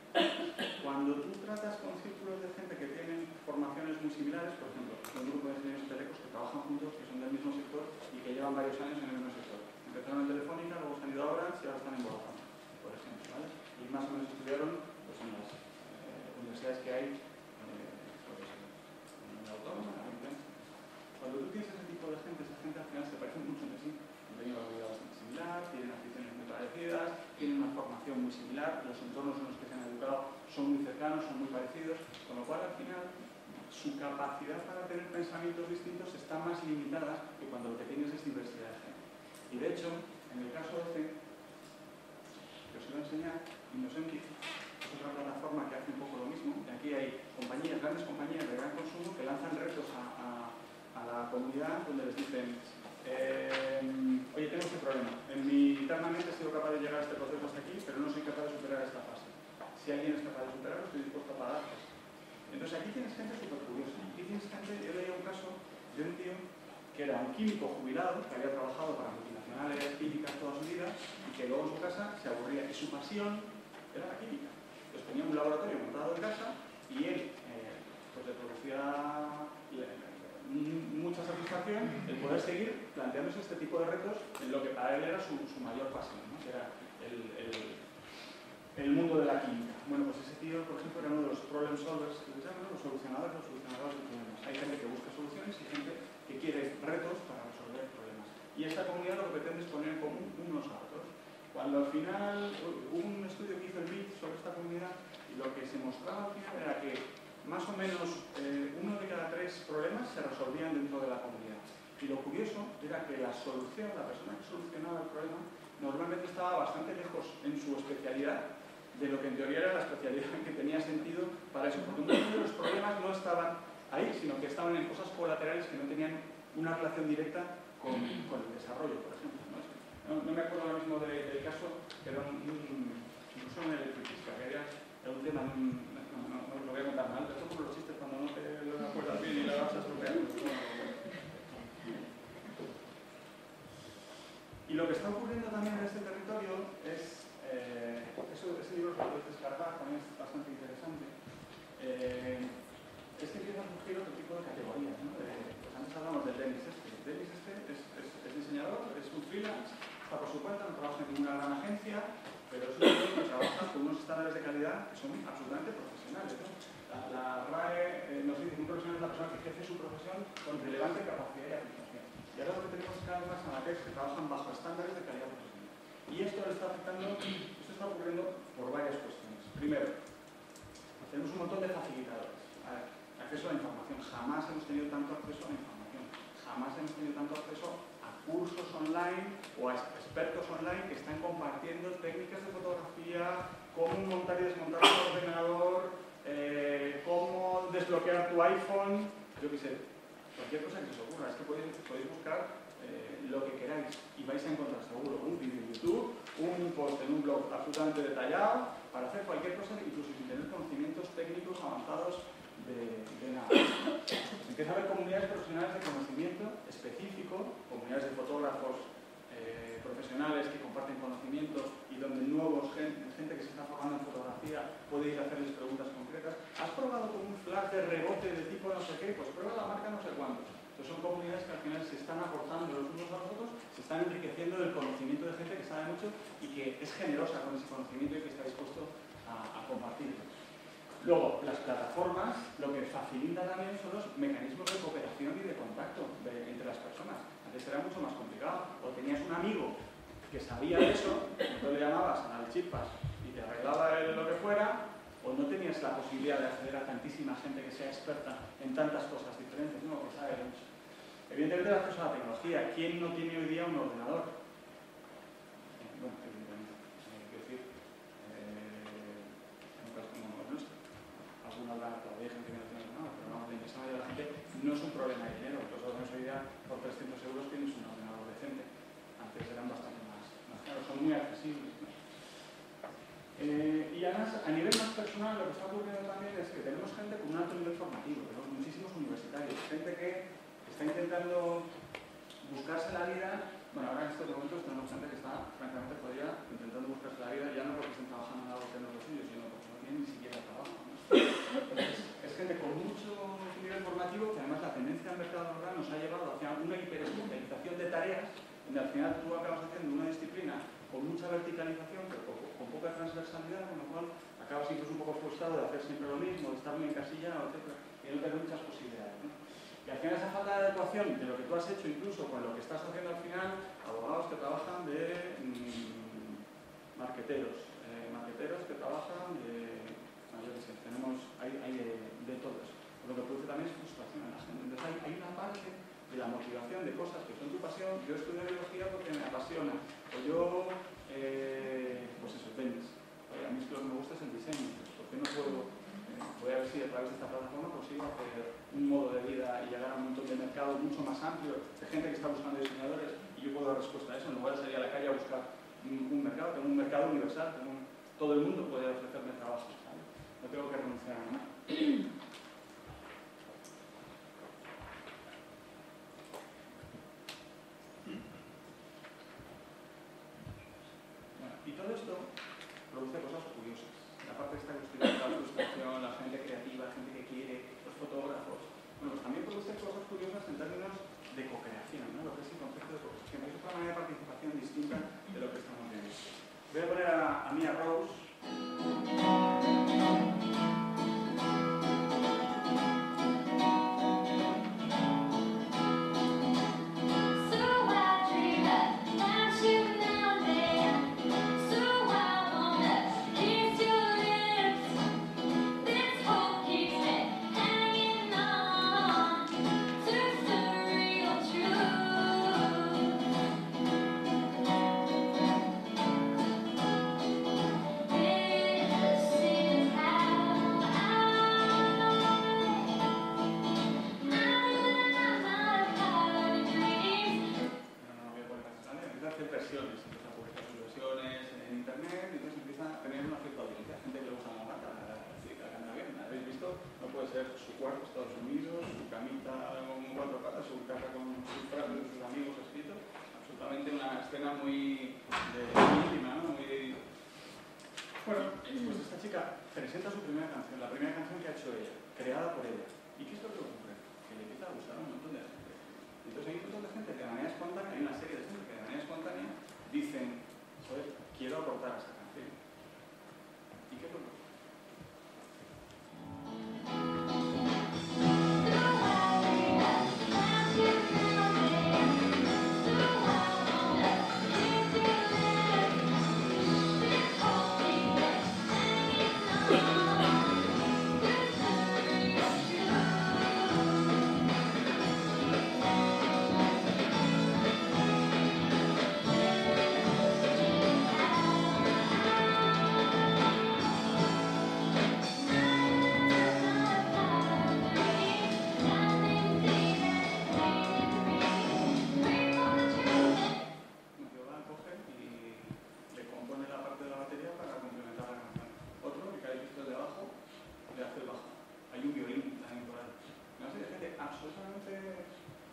Cuando tú tratas con círculos de gente que tienen formaciones muy similares, por ejemplo, un grupo de ingenieros telecos que trabajan juntos, que son del mismo sector y que llevan varios años en el mismo sector. Empezaron en Telefónica, luego se han ido a Orange y ahora están en Vodafone, por ejemplo, ¿vale? Y más o menos estudiaron pues, en las universidades que hay en la Autónoma, en la Complutense. Cuando tú tienes ese tipo de gente, esa gente al final se parecen mucho entre sí. Han tenido una vida bastante similar, tienen aficiones muy parecidas, tienen una formación muy similar, los entornos en los que se han educado son muy cercanos, son muy parecidos, con lo cual al final su capacidad para tener pensamientos distintos está más limitada que cuando lo que tienes es diversidad de género. Y de hecho, en el caso este, que os voy a enseñar, Innocenti es otra plataforma que hace un poco lo mismo. Y aquí hay compañías, grandes compañías de gran consumo que lanzan retos a la comunidad donde les dicen oye, tengo este problema. Internamente he sido capaz de llegar a este proceso hasta aquí, pero no soy capaz de superar esta fase. Si alguien es capaz de superarlo, estoy dispuesto a pagar. Entonces aquí tienes gente súper curiosa. Aquí tienes gente, yo leía un caso de un tío que era un químico jubilado, que había trabajado para multinacionales químicas toda su vida y que luego en su casa se aburría. Y su pasión era la química. Entonces tenía un laboratorio montado en casa y él pues le producía mucha satisfacción el poder seguir planteándose este tipo de retos en lo que para él era su mayor pasión, ¿no? Que era el mundo de la química. Bueno, pues ese tío, por ejemplo, era uno de los problem solvers, que se llaman, los solucionadores de problemas. Hay gente que busca soluciones y gente que quiere retos para resolver problemas. Y esta comunidad lo que pretende es poner en común unos a otros. Cuando al final hubo un estudio que hizo el BIT sobre esta comunidad y lo que se mostraba al final era que más o menos 1 de cada 3 problemas se resolvían dentro de la comunidad. Y lo curioso era que la solución, la persona que solucionaba el problema, normalmente estaba bastante lejos en su especialidad de lo que en teoría era la especialidad que tenía sentido para eso. Porque muchos de los problemas no estaban ahí, sino que estaban en cosas colaterales que no tenían una relación directa con el desarrollo, por ejemplo. No me acuerdo ahora mismo del caso, pero incluso en el electricista, que era un tema, no lo voy a contar mal, pero esto como los chistes cuando no te lo acuerdas bien y la vas a estropear. Y lo que está ocurriendo también en este territorio es, ese libro lo podéis descargar, también es que empieza a surgir otro tipo de categorías, ¿no? Pues antes hablamos del Denis este. Denis este es diseñador, es un freelance, está por su cuenta, no trabaja en ninguna gran agencia, pero es un tío que trabaja con unos estándares de calidad que son absolutamente profesionales, ¿no? La RAE nos dice que un profesional es la persona que ejerce su profesión con relevante capacidad y aplicación. Y ahora lo que tenemos cada vez más amateurs que trabajan bajo estándares de calidad profesional. Y esto le está afectando, esto está ocurriendo por varias cuestiones. Primero, tenemos un montón de facilitadores. A ver, acceso a la información. Jamás hemos tenido tanto acceso a la información. Jamás hemos tenido tanto acceso a cursos online o a expertos online que están compartiendo técnicas de fotografía, cómo montar y desmontar un ordenador, cómo desbloquear tu iPhone, yo qué sé, cualquier cosa que se os ocurra. Es que podéis buscar lo que queráis y vais a encontrar seguro un vídeo en YouTube, un post en un blog absolutamente detallado para hacer cualquier cosa, incluso sin tener conocimientos técnicos avanzados de nada. Empieza a haber comunidades profesionales de conocimiento específico, comunidades de fotógrafos profesionales que comparten conocimientos y donde gente que se está formando en fotografía puede ir a hacerles preguntas concretas. ¿Has probado con un flash de rebote de tipo no sé qué? Pues prueba la marca no sé cuánto. Entonces son comunidades que al final se están aportando los unos a los otros, se están enriqueciendo del conocimiento de gente que sabe mucho y que es generosa con ese conocimiento y que está dispuesto a compartirlo. Luego, las plataformas lo que facilitan también son los mecanismos de cooperación y de contacto entre las personas. Antes era mucho más complicado. O tenías un amigo que sabía de eso, tú le llamabas al chispas y te arreglaba lo que fuera, o no tenías la posibilidad de acceder a tantísima gente que sea experta en tantas cosas diferentes, ¿no? Que sabe mucho. Evidentemente, el acceso a la tecnología. ¿Quién no tiene hoy día un ordenador? Bueno, evidentemente. Quiero decir, en un caso como el nuestro. Algunos todavía hay gente que no tiene ordenador, pero vamos, la inmensa mayoría de la gente no es un problema de dinero. Los órdenes hoy día por 300 euros tienes un ordenador decente. Antes eran bastante más caros, son muy accesibles, ¿no? Y además, a nivel más personal, lo que está ocurriendo también es que tenemos gente con un alto nivel formativo, tenemos muchísimos universitarios, gente que está intentando buscarse la vida. Bueno, ahora en estos momentos tenemos gente que está, francamente, todavía intentando buscarse la vida, ya no porque estén trabajando en algo que no es lo suyo, sino porque no tienen ni siquiera trabajo, ¿no? Entonces, es gente con mucho nivel formativo que además la tendencia del mercado laboral nos ha llevado hacia una hiperespecialización de tareas, donde al final tú acabas haciendo una disciplina con mucha verticalización, pero con poca transversalidad, con lo cual acabas incluso un poco frustrado de hacer siempre lo mismo, de estar muy encasillado, etc. Y no tener muchas posibilidades, ¿no? Y al final esa falta de adecuación de lo que tú has hecho, incluso con lo que estás haciendo al final, abogados que trabajan de marqueteros que trabajan de, no, yo qué sé, hay de todo eso. Lo que produce también es frustración en la gente. Entonces hay una parte de la motivación de cosas que son tu pasión. Yo estudio biología porque me apasiona, o yo, pues eso, vendes. A mí es que lo que me gusta es el diseño. ¿Por qué no puedo? Voy a ver si a través de esta plataforma consigo hacer un modo de vida y llegar a un montón de mercado mucho más amplio de gente que está buscando diseñadores y yo puedo dar respuesta a eso en lugar de salir a la calle a buscar un mercado. Tengo un mercado universal, todo el mundo puede ofrecerme trabajo, ¿sabes? No tengo que renunciar a nada. Bueno, y todo esto produce cosas curiosas. La parte esta que estoy viendo, la frustración, la gente creativa, gente que quiere, los fotógrafos. Bueno, pues también produce cosas curiosas en términos de cooperación, ¿no? Lo que es el concepto de cooperación. Es otra manera de participación distinta de lo que estamos viendo. Voy a poner a Mia Rose. Bueno, pues esta chica presenta su primera canción, la primera canción que ha hecho ella, creada por ella. ¿Y qué es lo que ocurre? Que le empieza a gustar a un montón de gente. Entonces hay un montón de gente que de manera espontánea, hay una serie de gente que de manera espontánea dicen, joder, quiero aportar a esta canción. ¿Y qué ocurre?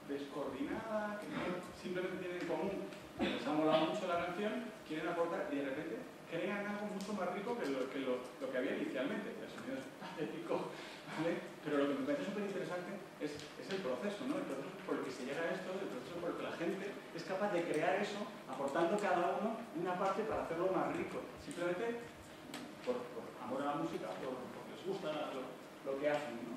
Descoordinada, que simplemente tienen en común, les ha molado mucho la canción, quieren aportar y de repente crean algo mucho más rico que lo que había inicialmente. El sonido es patético, ¿vale? Pero lo que me parece súper interesante es el proceso, ¿no? El proceso por el que se llega a esto, el proceso por el que la gente es capaz de crear eso, aportando cada uno una parte para hacerlo más rico. Simplemente por amor a la música, porque les gusta lo que hacen, ¿no?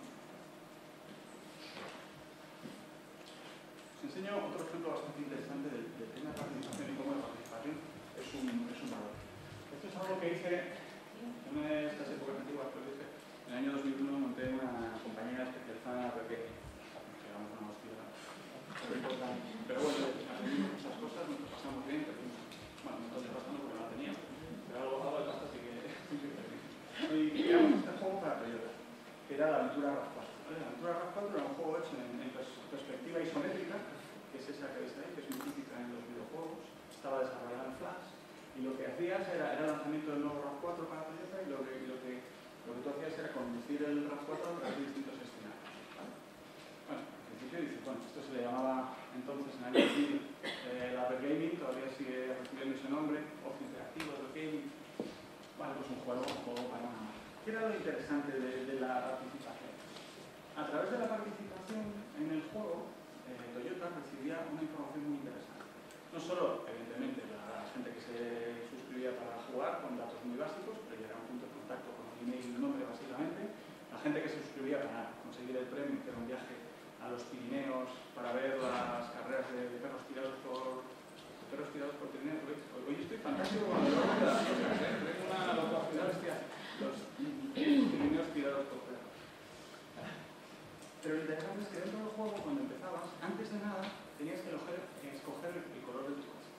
Os enseño otro ejemplo bastante interesante del tema de participación y cómo la participación es un valor. Esto es algo que hice en una de estas épocas antiguas, que dije. En el año 2001 monté una compañía especializada en APP. Llegamos a una hostia. Pero bueno, aprendimos muchas cosas, nos lo pasamos bien, perdimos. Bueno, no entonces bastante porque no la teníamos. Pero algo de pasta sí que perdimos. Y creamos este juego para Toyota, que era la aventura RAV4. La aventura RAV4 era un juego hecho en perspectiva isométrica, que es esa que veis ahí, que es muy típica en los videojuegos. Estaba desarrollada en Flash y lo que hacías era el lanzamiento del nuevo RAV4 para Toyota y lo que tú hacías era conducir el RAV4 a través de distintos escenarios, ¿vale? Bueno, al principio dices, bueno, esto se le llamaba entonces en el año 2000 la Apple Gaming, todavía sigue recibiendo ese nombre, ocio interactivo, Apple Gaming. Vale, pues un juego para una marca. ¿Qué era lo interesante de la participación? A través de la participación en el juego, Toyota recibía una información muy interesante. No solo, evidentemente, la gente que se suscribía para jugar con datos muy básicos, pero ya era un punto de contacto con el email y el nombre, básicamente. La gente que se suscribía para conseguir el premio, que era un viaje a los Pirineos para ver las carreras de perros tirados por Pirineos. Hoy estoy fantástico con el nombre de las cosas, tengo una locuacidad bestial. Los Pirineos tirados por perros. Pero lo interesante es que dentro del juego, cuando empezabas, antes de nada, tenías que escoger el color de tu coche.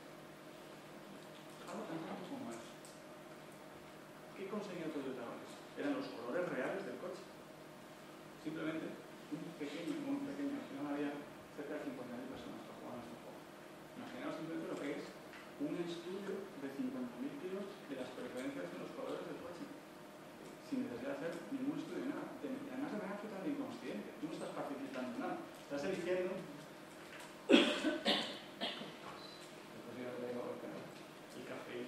Algo tan raro como eso. ¿Qué conseguía Toyota con eso? Eran los colores reales del coche. Simplemente un pequeño, al final había cerca de 50.000 personas que jugaban este juego. Imaginaos simplemente lo que es un estudio de 50.000 kilos de las preferencias de los colores del coche. Sin necesidad de hacer ningún estudio de nada. Además de manera totalmente inconsciente. Tú no estás participando en nada. Estás eligiendo... el café.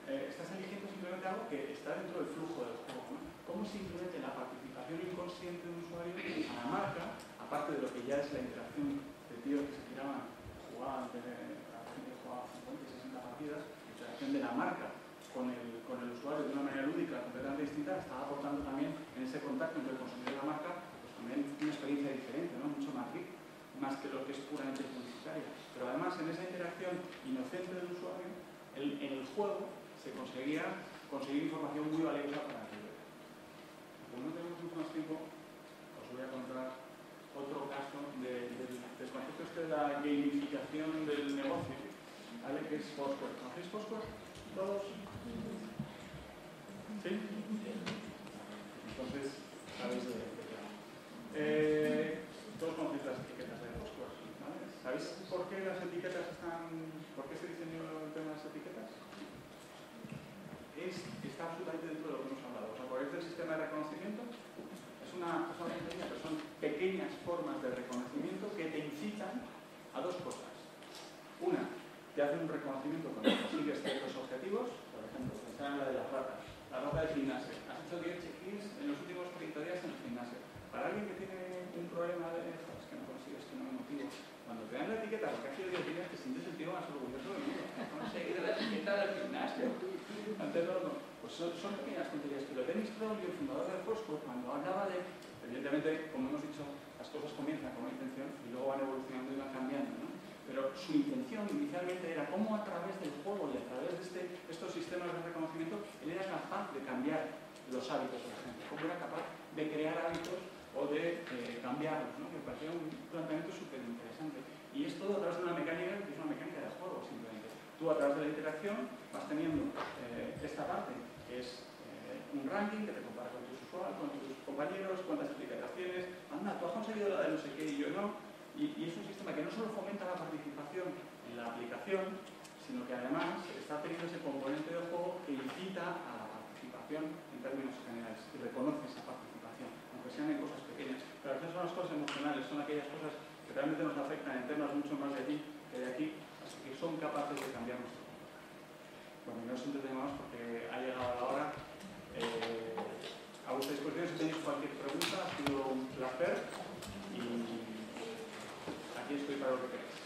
Estás eligiendo simplemente algo que está dentro del flujo del juego, ¿no? Cómo simplemente la participación inconsciente de un usuario a la marca, aparte de lo que ya es la interacción de tíos que se tiraban, jugaban, la gente que jugaba 50 y 60 partidas, la interacción de la marca con el usuario de una manera lúdica completamente distinta, estaba aportando también en ese contacto entre el consumidor y la marca, pues también una experiencia diferente, ¿no? Mucho más rica, más que lo que es puramente publicitaria. Pero además en esa interacción inocente del usuario, en el juego se conseguía conseguir información muy valiosa para aquello. Como no tenemos mucho más tiempo, os voy a contar otro caso del concepto este de la gamificación del negocio, ¿vale? Que es Foursquare. ¿Conocéis Foursquare? ¿Todos? ¿Sí? Entonces, sabéis de qué va. Todos conocéis las etiquetas de Foursquare, ¿vale? ¿Sabéis por qué las etiquetas por qué se diseñó el tema de las etiquetas? Está absolutamente dentro de lo que hemos hablado. ¿Os acordáis del sistema de reconocimiento? Es una tontería, pero son pequeñas formas de reconocimiento que te incitan a dos cosas. Una, te hacen un reconocimiento cuando consigues ciertos objetivos, por ejemplo, pensar en la apartado de gimnasio. Has hecho 10 check-ins en los últimos 30 días en el gimnasio. Para alguien que tiene un problema de es que no consigues, que no me motivo, cuando te dan la etiqueta, porque has sido 10 días, te sientes el tío más orgulloso del mundo. Has conseguido la etiqueta del gimnasio. Antes no. Pues son pequeñas tonterías. Pero Dennis Troll, el fundador del Foursquare, cuando hablaba de, evidentemente, como hemos dicho, las cosas comienzan con una intención y luego van evolucionando y van cambiando, ¿no? Pero su intención inicialmente era cómo a través del juego y a través de estos sistemas de reconocimiento él era capaz de cambiar los hábitos de la gente, cómo era capaz de crear hábitos o de cambiarlos, ¿no? Me parecía un planteamiento súper interesante. Y es todo a través de una mecánica que es una mecánica de juego, simplemente. Tú a través de la interacción vas teniendo esta parte, que es un ranking que te compara con tus usuarios, con tus compañeros, cuántas aplicaciones, anda, tú has conseguido la de no sé qué y yo no. Y es un sistema que no solo fomenta la participación en la aplicación, sino que además está teniendo ese componente de juego que incita a la participación en términos generales y reconoce esa participación, aunque sean en cosas pequeñas. Pero esas son las cosas emocionales, son aquellas cosas que realmente nos afectan en temas mucho más de allí que de aquí, así que son capaces de cambiar nuestro mundo. Bueno, y no os entretenemos porque ha llegado la hora. A vuestra disposición, si tenéis cualquier pregunta, ha sido un placer y aquí estoy para lo que queráis.